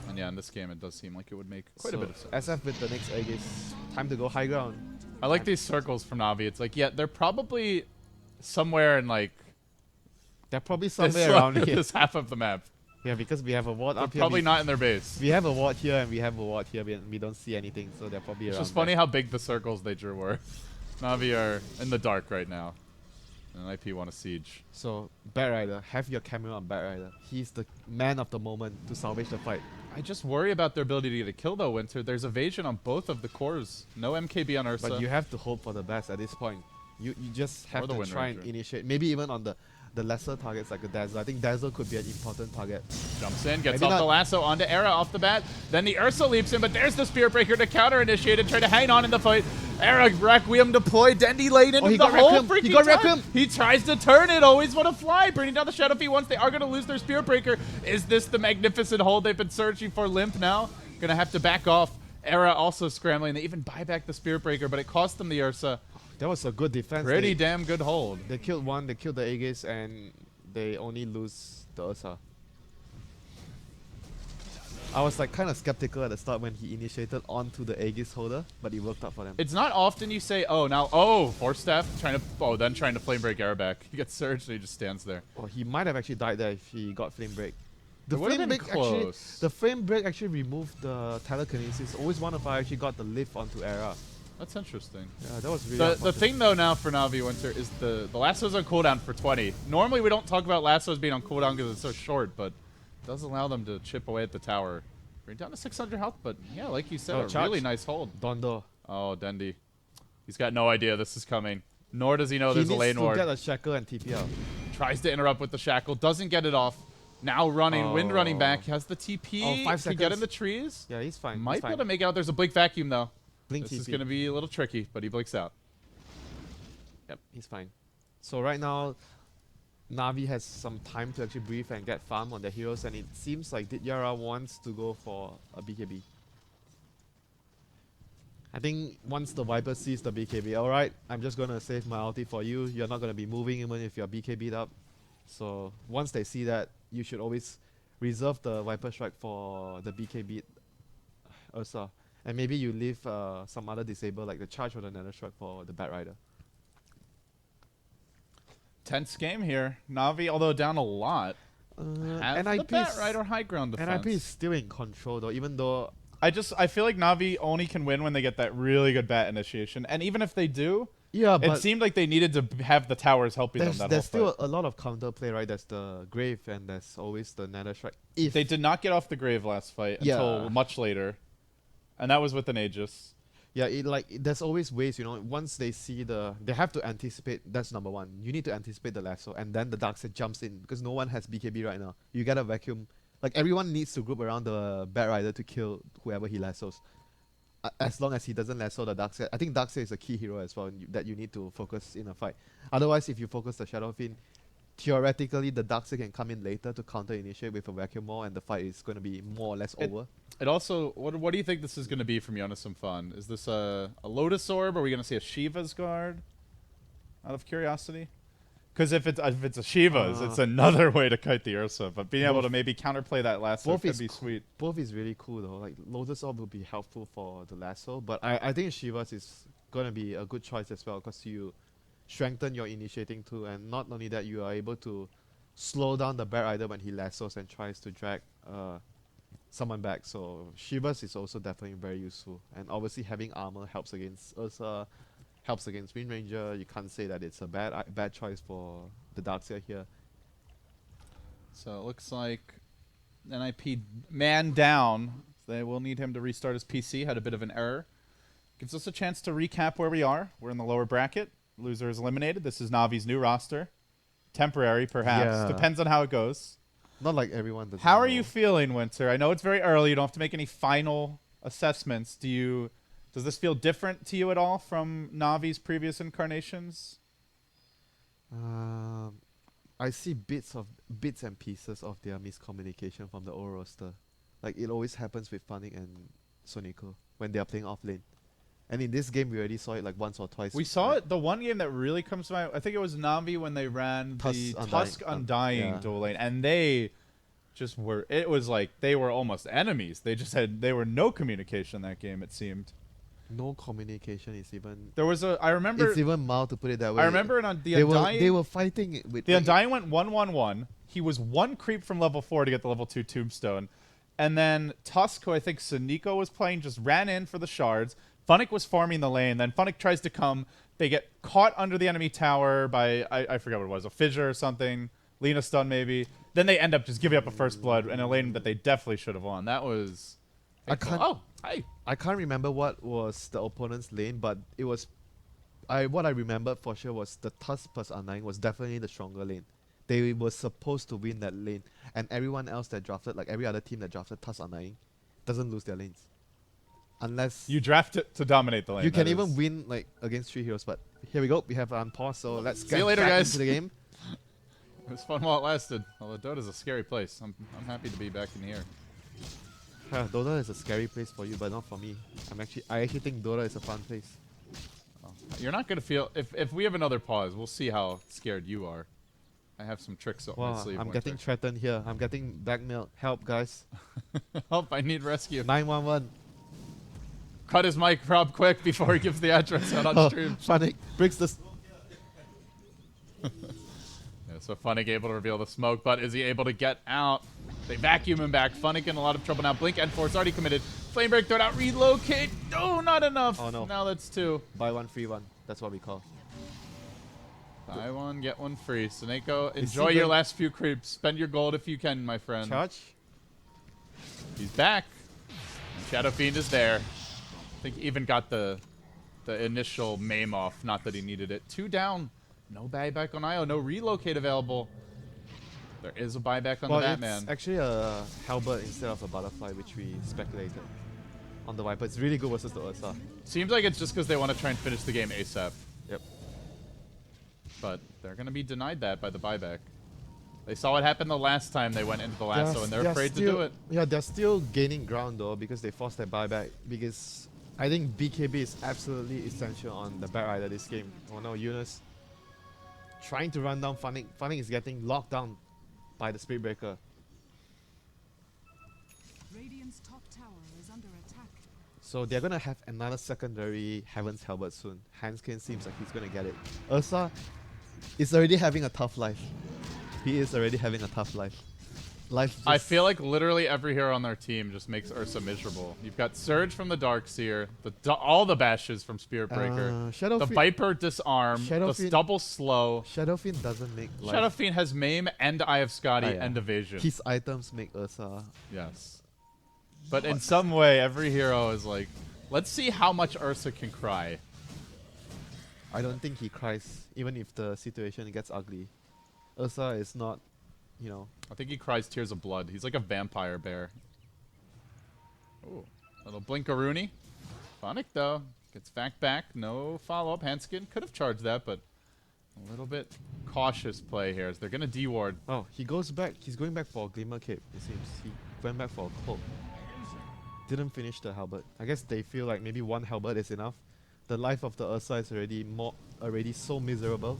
And yeah, in this game it does seem like it would make quite a bit of sense. SF with the next egg is time to go high ground. I like these circles from Navi. It's like, yeah, they're probably somewhere in like They're probably somewhere around here. this half of the map. Yeah, because we have a ward They're up here. probably not in their base. We have a ward here and we have a ward here. We don't see anything, so they're probably It's around. just funny how big the circles they drew were. Navi are in the dark right now. And IP won a siege. So, Batrider, have your camera on Batrider. He's the man of the moment to salvage the fight. I just worry about their ability to get a kill though, Winter. There's evasion on both of the cores. No MKB on Ursa. But you have to hope for the best at this point. You just have Or the to Wind try and Ranger. initiate. Maybe even on the the lesser targets like a Dazzle. I think Dazzle could be an important target. Jumps in, gets Maybe off not- the lasso onto Era off the bat. Then the Ursa leaps in, but there's the Spirit Breaker to counter-initiate and try to hang on in the fight. Era Requiem deployed, Dendy laid into he the got whole Requiem. freaking He got time. Requiem. He tries to turn it, always want to fly, bringing down the Shadow Feet once they are going to lose their Spirit Breaker. Is this the magnificent hold they've been searching for? Limp now, going to have to back off. Era also scrambling. They even buy back the Spirit Breaker, but it cost them the Ursa. That was a good defense. Pretty damn good hold. They killed one, they killed the Aegis, and they only lose the Ursa. I was like kind of skeptical at the start when he initiated onto the Aegis holder, but it worked out for them. It's not often you say, Force Staff, then trying to Flame Break Era back. He gets surged and he just stands there. Well, he might have actually died there if he got Flame Break. The It would've flame been break actually, close. the flame break actually removed the telekinesis. Always wonder if I actually got the lift onto Era. That's interesting. Yeah, that was really. The unfortunate. thing though now for Navi Winter is the lasso's on cooldown for 20. Normally we don't talk about lassos being on cooldown because it's so short, but it does allow them to chip away at the tower. Bring down to 600 health, but yeah, like you said, Oh, a charge. really nice hold. Dondo. Oh, Dendy. He's got no idea this is coming. Nor does he know He there's a needs lane to ward. get a shackle and TP out. Tries to interrupt with the shackle, doesn't get it off. Now running, wind running back, has the TP. Oh, 5 Can get in seconds. the trees. Yeah, he's fine. Might he's be fine. able to make it out. There's a blink vacuum though. Blink This is TP. going to be a little tricky, but he blinks out. Yep, he's fine. So right now, Navi has some time to actually breathe and get farm on their heroes, and it seems like Didyara wants to go for a BKB. I think once the Viper sees the BKB, alright, I'm just gonna save my ulti for you. You're not gonna be moving even if you're BKB'd up. So once they see that, you should always reserve the Viper Strike for the BKB Ursa. And maybe you leave some other disable like the charge or the Nether Strike for the Bat Rider. Tense game here. Navi, although down a lot, have the Bat Rider high ground defense. NIP is still in control though, even though I feel like Navi only can win when they get that really good bat initiation. And even if they do, yeah, it but seemed like they needed to have the towers helping them there's, that there's whole still fight. a lot of counterplay, right? There's the Grave and there's always the Nether Strike. If They did not get off the grave last fight until Yeah. much later. And that was with an Aegis. yeah, there's always ways, you know. Once they see they have to anticipate. That's number one. You need to anticipate the lasso, and then the Darkseid jumps in because no one has BKB right now. You get a vacuum. Like everyone needs to group around the Bat Rider to kill whoever he lassos. As long as he doesn't lasso the Darkseid. I think Darkseid is a key hero as well that you need to focus in a fight. Otherwise, if you focus the Shadow Fiend, theoretically the Darkseid can come in later to counter initiate with a vacuum wall, and the fight is going to be more or less over. It also, what do you think this is going to be from Yonasom Fun? Is this a Lotus Orb? Are we going to see a Shiva's Guard? Out of curiosity? Because if it's a Shiva's, it's another way to kite the Ursa. But being able Both- to maybe counterplay that lasso both could is be co- sweet. Both is really cool though. Like Lotus Orb will be helpful for the lasso, but I think Shiva's is gonna be a good choice as well because you strengthen your initiating too, and not only that, you are able to slow down the Bat Rider when he lassos and tries to drag someone back. So Shiva's is also definitely very useful, and obviously having armor helps against Ursa, helps against Wind Ranger. You can't say that it's a bad choice for the Darkseid here. So it looks like NIP man down. They will need him to restart his PC. Had a bit of an error. Gives us a chance to recap where we are. We're in the lower bracket. Loser is eliminated. This is Navi's new roster. Temporary, perhaps. Yeah. Depends on how it goes. Not like everyone does. How are you feeling, Winter? I know it's very early. You don't have to make any final assessments. Does this feel different to you at all from Navi's previous incarnations? I see bits and pieces of their miscommunication from the old roster. Like it always happens with Funny and Sonico when they are playing off lane. And in this game, we already saw it like once or twice. We saw it. The one game that really comes to mind, I think it was Navi when they ran the Tusk Undying yeah. dual lane, and they just were. It was like they were almost enemies. They were no communication that game. It seemed. No communication is even. There was I remember. It's even mild to put it that way. I remember it on the they Undying. they were fighting it with The like, Undying went 1-1-1. He was one creep from level 4 to get the level 2 Tombstone. And then Tusk, who I think Sonico was playing, just ran in for the shards. Funnick was farming the lane. Then Funnick tries to come. They get caught under the enemy tower by, I forgot what it was, a fissure or something. Lena stun maybe. Then they end up just giving up a first blood in a lane that they definitely should have won. That was... I can't. Oh, hi. I can't remember what was the opponent's lane, but it was. What I remembered for sure was the Tusk plus Undying was definitely the stronger lane. they were supposed to win that lane, and everyone else that drafted, like every other team that drafted Tusk Undying, doesn't lose their lanes. Unless You draft it to dominate the lane. you can that even is- win like against 3 heroes. But here we go. We have unpause, so let's See get you later, back guys. into the game. It was fun while it lasted. Although Dota's a scary place. I'm happy to be back in here. Dota is a scary place for you, but not for me. I actually think Dota is a fun place. You're not gonna feel if we have another pause. We'll see how scared you are. I have some tricks up my Wow, sleeve. I'm Winter. getting threatened here. I'm getting blackmailed. Help, guys. Help! I need rescue. 911. Cut his mic, Rob, quick before he gives the address out on Oh, stream. Panic breaks the. Yeah, so Funnick able to reveal the smoke, but is he able to get out? They vacuum him back. Funnick in a lot of trouble now. Blink and Force already committed. Flame break, throw it out, relocate. Oh, not enough. Oh, no. Now that's 2. Buy one, free one. That's what we call. Buy one, get one free. Soneko, Is enjoy he your going- last few creeps. Spend your gold if you can, my friend. Charge. He's back. And Shadow Fiend is there. I think he even got the initial maim off. Not that he needed it. 2 down. No buyback on IO. No relocate available. There is a buyback on Well, the it's Batman. actually a halberd instead of a butterfly, which we speculated on the Viper. It's really good versus the Ursa. Seems like it's just because they want to try and finish the game ASAP. Yep. But they're going to be denied that by the buyback. They saw what happened the last time they went into the lasso, and they're afraid to do it. Yeah, they're still gaining ground though because they forced their buyback. Because I think BKB is absolutely essential on the Bat Rider this game. Oh no, Eunice trying to run down Funnick. Funnick is getting locked down by the Spirit Breaker. Radiant's top tower is under attack. So they're gonna have another secondary Heaven's Halberd soon. Hanskin seems like he's gonna get it. Ursa is already having a tough life. He is already having a tough life. I feel like literally every hero on their team just makes Ursa miserable. You've got Surge from the Darkseer, all the bashes from Spirit Breaker, Shadow the Fiend, Viper disarm, Shadow the Fiend- double slow. Shadow Fiend doesn't make life. Shadow Fiend has Maim and Eye of Scotty Oh, yeah. and Evasion. His items make Ursa. Yes. But in some way, every hero is like, let's see how much Ursa can cry. I don't think he cries, even if the situation gets ugly. Ursa is not, you know. I think he cries tears of blood. He's like a vampire bear. Ooh, little Blinkaroonie. Phonic, though. Gets back. No follow-up. Hanskin could have charged that, but a little bit cautious play here as they're going to D-ward. Oh, he goes back. He's going back for a Glimmer Cape, it seems. He went back for a cloak. Didn't finish the halberd. I guess they feel like maybe one halberd is enough. The life of the Ursa is already so miserable.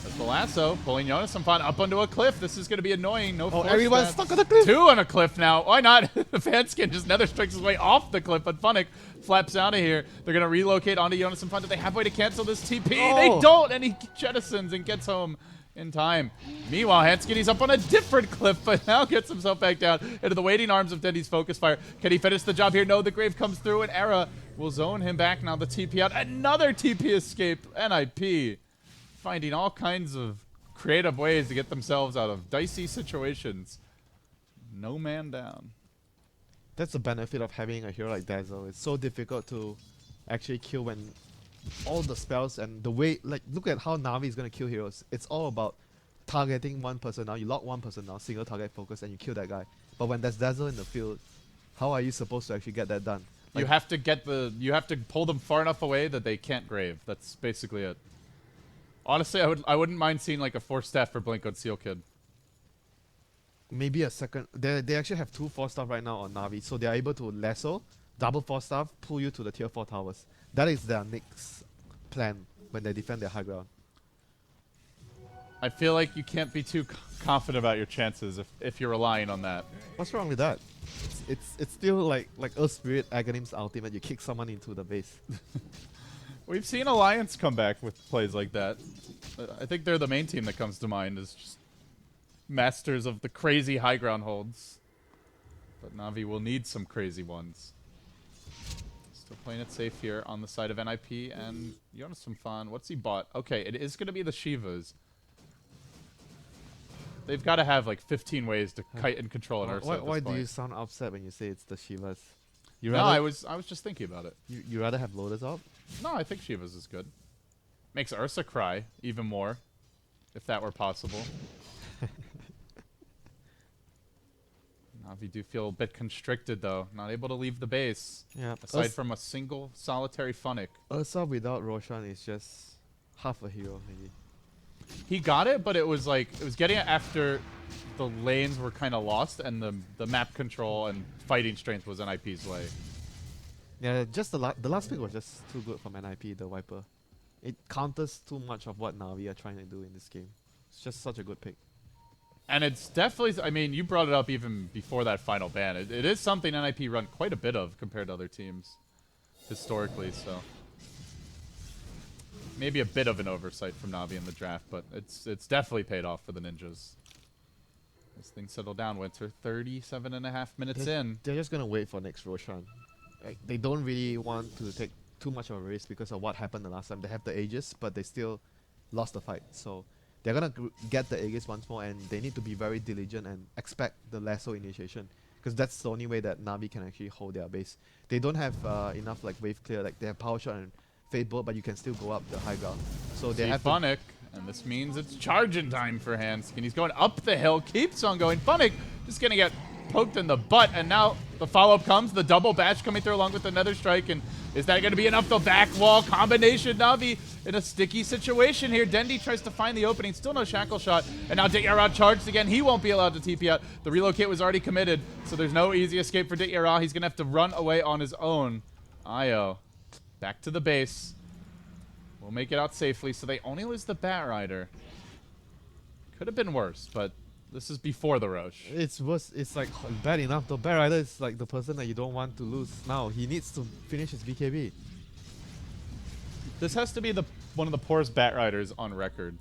That's the lasso. Pulling Jonas some fun up onto a cliff. This is going to be annoying. No Oh, force everyone's stats. stuck on the cliff! 2 on a cliff now. Why not? The Fanskin just nether strikes his way off the cliff, but Funnick flaps out of here. They're going to relocate onto Jonas and Fun. Do they have a way to cancel this TP? Oh. They don't, and he jettisons and gets home in time. Meanwhile, Hanskin, up on a different cliff, but now gets himself back down into the waiting arms of Dendy's Focus Fire. Can he finish the job here? No, the Grave comes through, and Era will zone him back now. The TP out. Another TP escape. NIP finding all kinds of creative ways to get themselves out of dicey situations. No man down. That's the benefit of having a hero like Dazzle. It's so difficult to actually kill when all the spells and the way, like, look at how Navi is going to kill heroes. It's all about targeting one person now. You lock one person now, single target focus, and you kill that guy. But when there's Dazzle in the field, how are you supposed to actually get that done? You have to pull them far enough away that they can't grave. That's basically it. Honestly, I wouldn't mind seeing like a 4-staff for Blink on Seal Kid. Maybe a second. They actually have 2 4-staff right now on Navi, so they are able to lasso, double 4-staff, pull you to the tier 4 towers. That is their next plan when they defend their high ground. I feel like you can't be too confident about your chances if you're relying on that. What's wrong with that? It's still like Earth Spirit Aghanim's ultimate. You kick someone into the base. We've seen Alliance come back with plays like that. I think they're the main team that comes to mind as just masters of the crazy high ground holds. But Navi will need some crazy ones. Still playing it safe here on the side of NIP, and Jonas some fun. What's he bought? Okay, it is going to be the Shivas. They've got to have like 15 ways to kite and control an Ursa. Why do you sound upset when you say it's the Shivas? You No, rather, I was just thinking about it. you rather have Lotus up? No, I think Shivas is good. Makes Ursa cry even more. if that were possible. Navi do feel a bit constricted though, not able to leave the base. Yeah. Aside from a single solitary Funnick. Ursa without Roshan is just half a hero, maybe. He got it, but it was like, it was getting it after the lanes were kind of lost and the map control and fighting strength was NIP's way. Yeah, just the last pick was just too good from NIP, the Viper. It counters too much of what Navi are trying to do in this game. It's just such a good pick. And it's definitely, I mean, you brought it up even before that final ban. It is something NIP run quite a bit of compared to other teams historically, so. Maybe a bit of an oversight from Navi in the draft, but it's definitely paid off for the Ninjas. As things settle down, Winter, 37.5 minutes in. They're just going to wait for next Roshan. Like, they don't really want to take too much of a risk because of what happened the last time. They have the Aegis, but they still lost the fight. So they're going to get the Aegis once more, and they need to be very diligent and expect the lasso initiation. Because that's the only way that Navi can actually hold their base. They don't have enough like wave clear. Like they have power shot and fade bolt, but you can still go up the high ground. So they have Funnick, and this means it's charging time for Hanskin. He's going up the hill, keeps on going. Funnick just gonna get poked in the butt, and now the follow-up comes. The double bash coming through along with another strike, and is that gonna be enough? The back wall combination. Navi in a sticky situation here. Dendi tries to find the opening, still no shackle shot, and now Dityara charged again. He won't be allowed to TP out. The relocate was already committed, so there's no easy escape for Dityara. He's gonna have to run away on his own. Io back to the base. We'll make it out safely, so they only lose the Batrider. Could have been worse, but this is before the Roche. It's worse. It's like bad enough. The Batrider is like the person that you don't want to lose. Now he needs to finish his BKB. This has to be one of the poorest Batriders on record.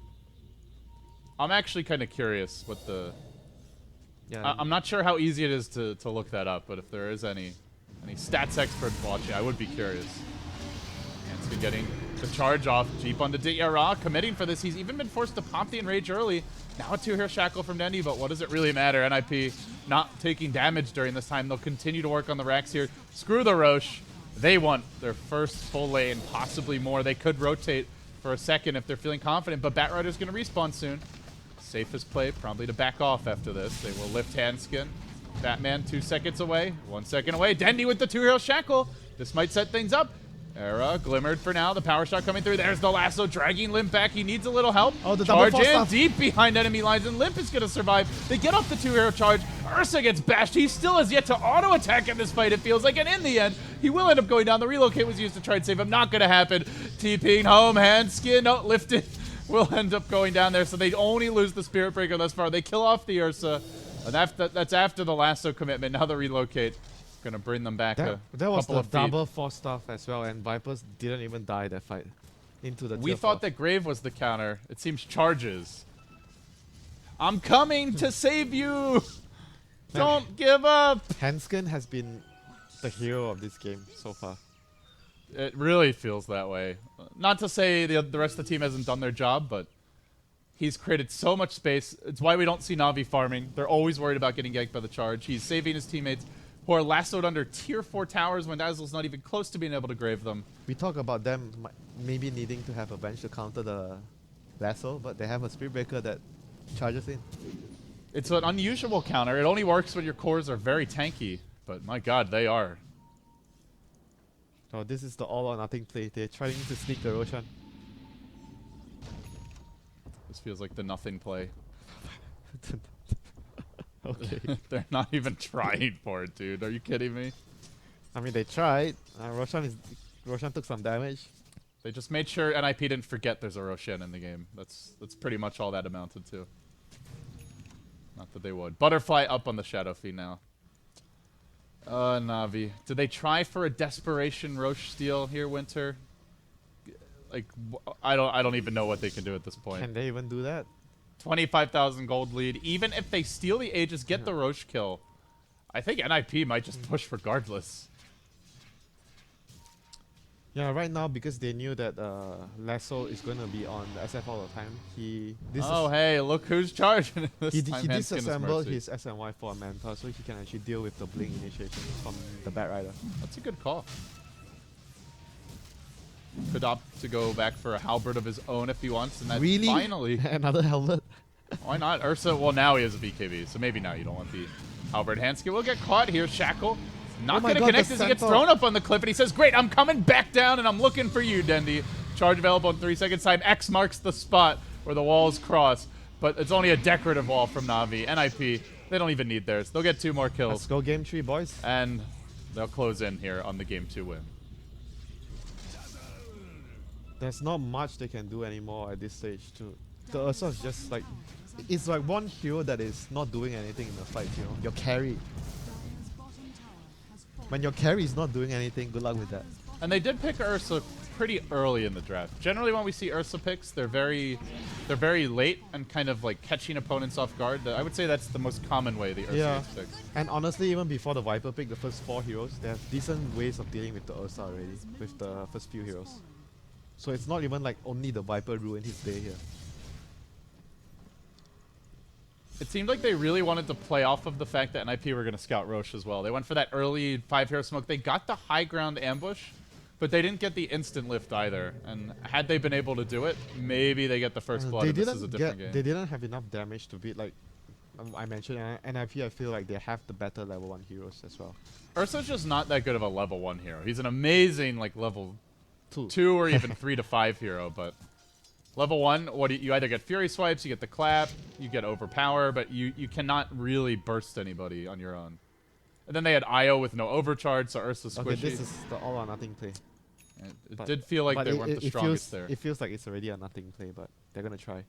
I'm actually kind of curious what the... Yeah. I'm not sure how easy it is to look that up, but if there is any stats experts watching, I would be curious. Hanskin getting the charge off. Jeep onto Dityara, committing for this. He's even been forced to pop the Enrage early. Now a 2-hero shackle from Dendi, but what does it really matter? NIP not taking damage during this time. They'll continue to work on the racks here. Screw the Roche. They want their first full lane, possibly more. They could rotate for a second if they're feeling confident, but Batrider's going to respawn soon. Safest play, probably to back off after this. They will lift Hanskin. Batman 2 seconds away, 1 second away. Dendi with the 2-hero shackle. This might set things up. Era glimmered for now. The power shot coming through. There's the lasso dragging Limp back. He needs a little help. Oh, the charge double in stuff. deep behind enemy lines, and Limp is going to survive. They get off the 2-hero charge. Ursa gets bashed. He still has yet to auto attack in this fight, it feels like, and in the end, he will end up going down. The relocate was used to try and save him. Not going to happen. TPing home. Hanskin, no, lifted. Will end up going down there, so they only lose the Spirit Breaker thus far. They kill off the Ursa, and that's after the lasso commitment. Now the relocate. Gonna bring them back That a was couple the of feet. double force stuff as well, and Vipers didn't even die that fight. Into the We tier thought 4. that Grave was the counter. It seems charges. I'm coming to save you. Don't give up. Hanskin has been the hero of this game so far. It really feels that way. Not to say the rest of the team hasn't done their job, but he's created so much space. It's why we don't see Navi farming. They're always worried about getting ganked by the charge. He's saving his teammates who are lassoed under tier 4 towers when Dazzle's not even close to being able to grave them. We talk about them maybe needing to have a bench to counter the lasso, but they have a Spirit Breaker that charges in. It's an unusual counter. It only works when your cores are very tanky, but my god, they are. Oh, this is the all or nothing play. They're trying to sneak the Roshan. This feels like the nothing play. Okay. They're not even trying for it, dude. Are you kidding me? I mean, they tried. Roshan took some damage. They just made sure NIP didn't forget there's a Roshan in the game. That's pretty much all that amounted to. Not that they would. Butterfly up on the Shadow Fiend now. Navi. Did they try for a desperation Roche steal here, Winter? Like, I don't even know what they can do at this point. Can they even do that? 25,000 gold lead. Even if they steal the Aegis, get the Roche kill, I think NIP might just push regardless. Yeah, right now, because they knew that Lasso is going to be on the SF all the time, Hey, look who's charging this he time. Hanskin is disassembled mercy. his SNY for a Manta so he can actually deal with the Blink initiation from the Batrider. That's a good call. Could opt to go back for a halberd of his own if he wants, and that's Really? finally. Another helmet? Why not? Ursa, well, now he has a BKB, so maybe now you don't want the halberd. Hansky will get caught here. Shackle not Oh my going to God, connect the as he gets centaur. thrown up on the cliff, and he says, great, I'm coming back down, and I'm looking for you, Dendi. Charge available in 3 seconds time. X marks the spot where the walls cross, but it's only a decorative wall from Na'Vi. NIP, they don't even need theirs. They'll get 2 more Let's kills, go game 3, boys. and they'll close in here on the game 2 win. There's not much they can do anymore at this stage too. The Ursa is just like, it's like one hero that is not doing anything in the fight, you know? Your carry. Dire's bottom tower has fallen. When your carry is not doing anything, good luck with that. And they did pick Ursa pretty early in the draft. Generally, when we see Ursa picks, they're very late and kind of like catching opponents off guard. I would say that's the most common way the Ursa Yeah. gets picked. And honestly, even before the Viper pick, the first 4 heroes, they have decent ways of dealing with the Ursa already, with the first few heroes. So it's not even like only the Viper ruined his day here. It seemed like they really wanted to play off of the fact that NIP were going to scout Roche as well. They went for that early 5-hero smoke. They got the high ground ambush, but they didn't get the instant lift either. And had they been able to do it, maybe they get the first blood. They And this is a didn't different get, game. they didn't have enough damage to beat like I mentioned NIP. I feel like they have the better level 1 heroes as well. Ursa's just not that good of a level 1 hero. He's an amazing like level 2. 2 or even 3 to 5 hero, but level 1, what you either get Fury Swipes, you get the clap, you get Overpower, but you cannot really burst anybody on your own. And then they had IO with no overcharge, so Ursa squishy. Okay, this is the all or nothing play. It but- did feel like But they weren't the strongest feels, there. It feels like it's already a nothing play, but they're gonna try.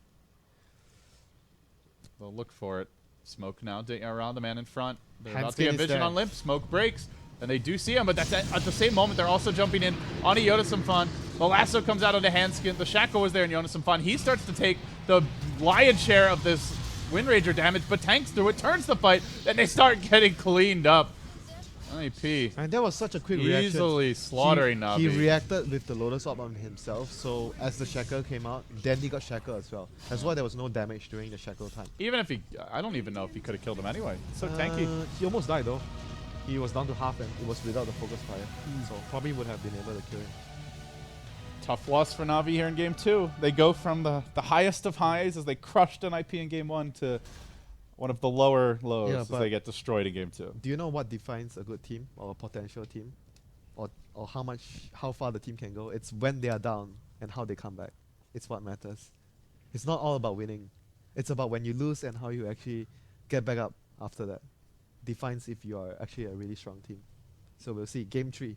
They'll look for it. Smoke now around the man in front. They're about to Handskin get is vision there. on Limp. Smoke breaks. And they do see him, but that's at the same moment they're also jumping in on a Yoda-Samfan. The lasso comes out onto Hanskin. The Shackle was there in Yoda-Samfan. He starts to take the lion's share of this Wind Ranger damage, but tanks through it, turns the fight, then they start getting cleaned up. NIP And that was such a quick reaction. easily slaughtering he Na'Vi. reacted with the Lotus Orb on himself, so as the Shackle came out, then he got Shackle as well. That's why there was no damage during the Shackle time. Even if he, I don't even know if he could have killed him anyway. It's so tanky. He almost died though. He was down to half and it was without the focus fire. So probably would have been able to kill him. Tough loss for Na'Vi here in game 2. They go from the highest of highs as they crushed NIP in game 1 to one of the lower lows Yeah, as but- they get destroyed in game 2. Do you know what defines a good team or a potential team? Or how far the team can go? It's when they are down and how they come back. It's what matters. It's not all about winning. It's about when you lose and how you actually get back up after that. Defines if you are actually a really strong team. So we'll see. Game 3.